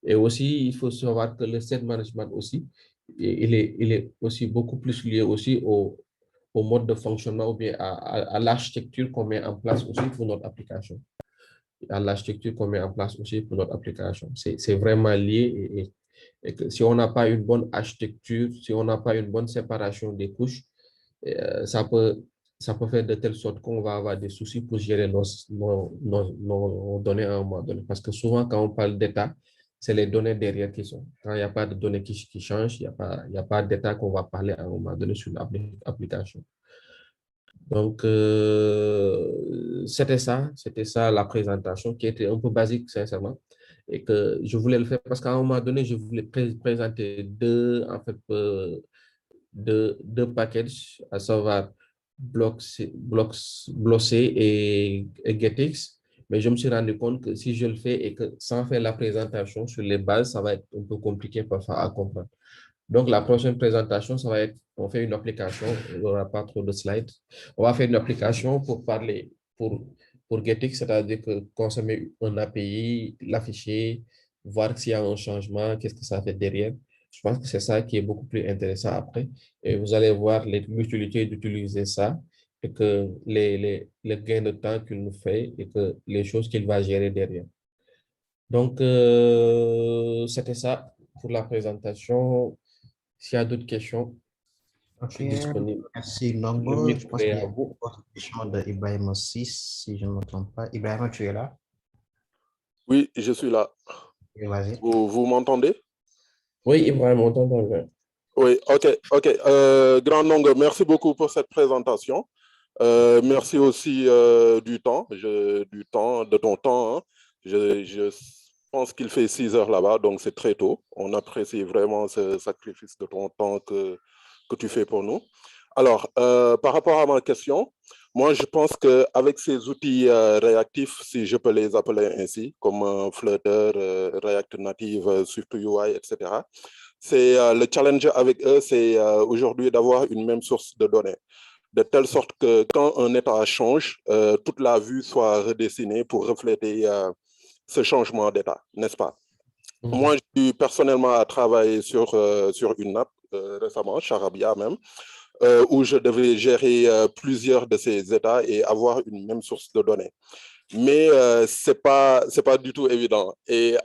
Et aussi, il faut savoir que le state management aussi, il est aussi beaucoup plus lié aussi au mode de fonctionnement ou bien à l'architecture qu'on met en place aussi pour notre application. À l'architecture qu'on met en place aussi pour notre application. C'est vraiment lié et que si on n'a pas une bonne architecture, si on n'a pas une bonne séparation des couches, ça peut faire de telle sorte qu'on va avoir des soucis pour gérer nos données à un moment donné. Parce que souvent, quand on parle d'état, c'est les données derrière qui sont. Quand il n'y a pas de données qui changent, il n'y a pas d'état qu'on va parler à un moment donné sur l'application. Donc, c'était ça la présentation qui était un peu basique, sincèrement. Et que je voulais le faire parce qu'à un moment donné, je voulais présenter deux packages, à savoir Blockc et GetX. Mais je me suis rendu compte que si je le fais et que sans faire la présentation sur les bases, ça va être un peu compliqué parfois à comprendre. Donc, la prochaine présentation, ça va être, on fait une application, il n'y aura pas trop de slides. On va faire une application pour parler, pour GetX, c'est-à-dire que consommer un API, l'afficher, voir s'il y a un changement, qu'est-ce que ça fait derrière. Je pense que c'est ça qui est beaucoup plus intéressant après. Et vous allez voir l'utilité d'utiliser ça et que les gains de temps qu'il nous fait et que les choses qu'il va gérer derrière. Donc, c'était ça pour la présentation. S'il y a d'autres questions, je suis Ok, disponible. merci Le Longo. Je micro pense est qu'il y à a une vous. autre question de Ibrahim 6, si je ne me trompe pas. Ibrahim, tu es là? Oui, je suis là. Oui, vas-y. Vous m'entendez? Oui, Ibrahim, on t'entend bien. Oui, ok. Grand Longo, merci beaucoup pour cette présentation. Merci aussi du temps, de ton temps. Hein. Je pense qu'il fait 6 heures là-bas, donc c'est très tôt. On apprécie vraiment ce sacrifice de ton temps que tu fais pour nous. Alors, par rapport à ma question, moi, je pense qu'avec ces outils réactifs, si je peux les appeler ainsi, comme Flutter, React Native, Swift.UI, etc., c'est le challenge avec eux, c'est aujourd'hui d'avoir une même source de données, de telle sorte que quand un état change, toute la vue soit redessinée pour refléter ce changement d'état, n'est-ce pas? Moi, j'ai eu personnellement à travailler sur une app récemment, Charabia même, où je devais gérer plusieurs de ces états et avoir une même source de données. Mais c'est pas du tout évident. Et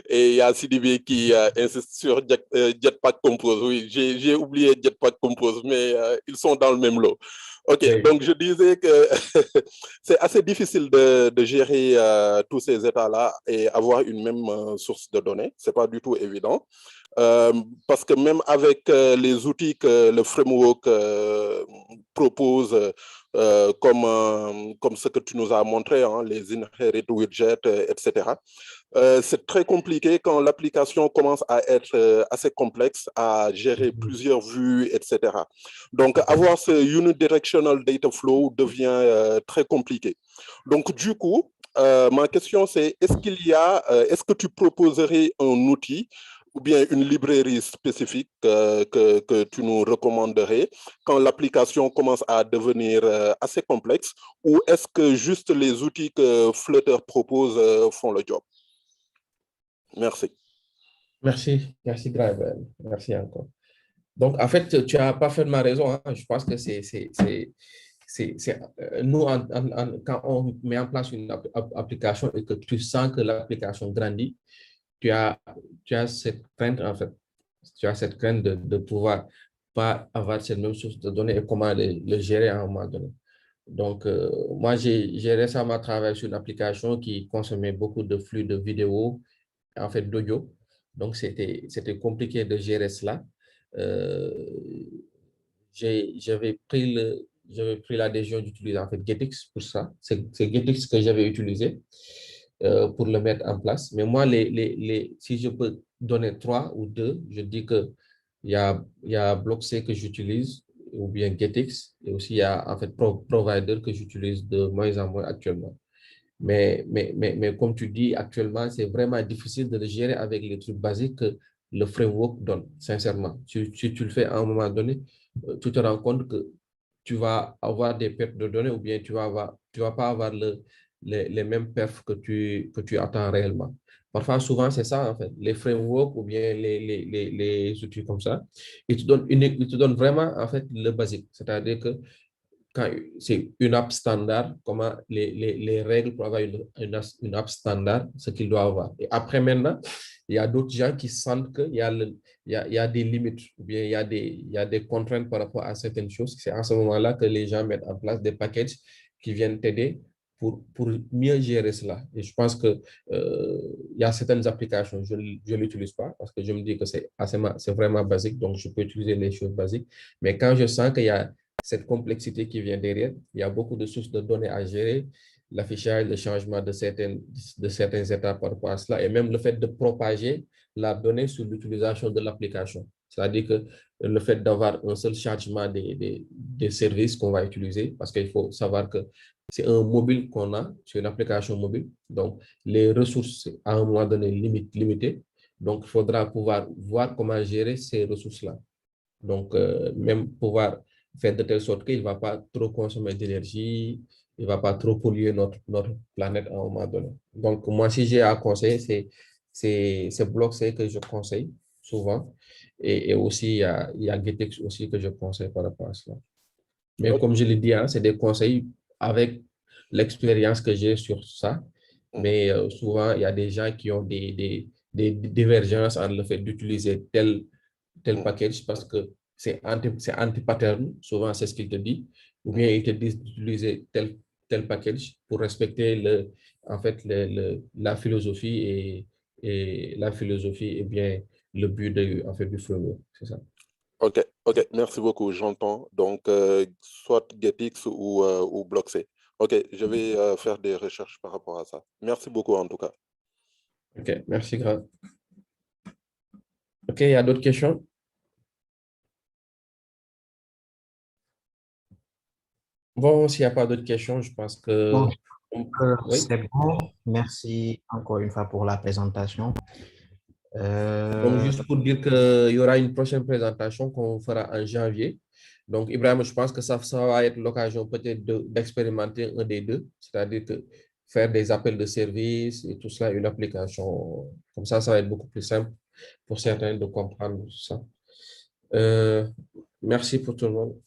il y a Sidibé qui insiste sur Jetpack Compose. Oui, j'ai oublié Jetpack Compose, mais ils sont dans le même lot. Ok, oui. Donc je disais que c'est assez difficile de gérer tous ces états-là et avoir une même source de données. C'est pas du tout évident. Parce que même avec les outils que le framework propose, comme ce que tu nous as montré, hein, les inherit widgets, etc., c'est très compliqué quand l'application commence à être assez complexe, à gérer plusieurs vues, etc. Donc, avoir ce unidirectional data flow devient très compliqué. Donc, du coup, ma question c'est, est-ce que tu proposerais un outil ou bien une librairie spécifique que tu nous recommanderais quand l'application commence à devenir assez complexe, ou est-ce que juste les outils que Flutter propose font le job? Merci. Merci, Gravel. Merci encore. Donc, en fait, tu as parfaitement raison. Hein. Je pense que nous, quand on met en place une application et que tu sens que l'application grandit, tu as cette crainte, en fait. Tu as cette crainte de pouvoir pas avoir cette même source de données et comment le gérer à un moment donné. Donc, moi, j'ai récemment travaillé sur une application qui consommait beaucoup de flux de vidéos, en fait, d'audio. Donc, c'était compliqué de gérer cela. J'avais pris l'adhésion d'utiliser en fait GetX pour ça. C'est GetX que j'avais utilisé pour le mettre en place. Mais moi, si je peux donner 3 ou 2, je dis que il y a Blockc que j'utilise ou bien GetX, et aussi il y a en fait Provider que j'utilise de moins en moins actuellement. Mais comme tu dis, actuellement, c'est vraiment difficile de le gérer avec les trucs basiques que le framework donne, sincèrement. Si tu le fais à un moment donné, tu te rends compte que tu vas avoir des pertes de données ou bien tu vas pas avoir les mêmes perfs que tu attends réellement. Parfois, souvent, c'est ça, en fait. Les frameworks ou bien les outils comme ça, ils te donnent vraiment, en fait, le basique. C'est-à-dire que quand c'est une app standard, comment les règles pour avoir une app standard, ce qu'il doit avoir. Et après, maintenant, il y a d'autres gens qui sentent qu'il y a des limites ou bien il y a des contraintes par rapport à certaines choses. C'est à ce moment-là que les gens mettent en place des packages qui viennent t'aider pour mieux gérer cela. Et je pense que il y a certaines applications, je ne l'utilise pas parce que je me dis que c'est vraiment basique, donc je peux utiliser les choses basiques. Mais quand je sens qu'il y a cette complexité qui vient derrière, il y a beaucoup de sources de données à gérer, l'affichage, le changement de certains étapes par rapport à cela, et même le fait de propager la donnée sur l'utilisation de l'application. C'est-à-dire que le fait d'avoir un seul chargement des services qu'on va utiliser, parce qu'il faut savoir que c'est un mobile qu'on a, c'est une application mobile, donc les ressources à un moment donné limitées, donc il faudra pouvoir voir comment gérer ces ressources-là. Donc, même pouvoir faire de telle sorte qu'il ne va pas trop consommer d'énergie, il ne va pas trop polluer notre planète à un moment donné. Donc, moi, si j'ai à conseiller, c'est Blockstream que je conseille souvent. Et aussi, il y a Getex aussi que je conseille par rapport à cela. Mais comme je l'ai dit, hein, c'est des conseils avec l'expérience que j'ai sur ça. Mais souvent, il y a des gens qui ont des divergences entre le fait d'utiliser tel package parce que c'est anti-pattern, souvent c'est ce qu'il te dit, ou bien ils te disent d'utiliser tel package pour respecter en fait la philosophie et la philosophie et bien le but en fait, du framework, c'est ça. Ok, merci beaucoup, j'entends. Donc, soit Getix ou Blockstream. Ok, je vais faire des recherches par rapport à ça. Merci beaucoup en tout cas. Ok, merci grand. Ok, il y a d'autres questions? Bon, s'il n'y a pas d'autres questions, je pense que... Bon, Oui. c'est bon. Merci encore une fois pour la présentation. Donc, juste pour dire qu'il y aura une prochaine présentation qu'on fera en janvier. Donc, Ibrahim, je pense que ça va être l'occasion peut-être d'expérimenter un des deux, c'est-à-dire que faire des appels de service et tout cela, une application. Comme ça va être beaucoup plus simple pour certains de comprendre ça. Merci pour tout le monde.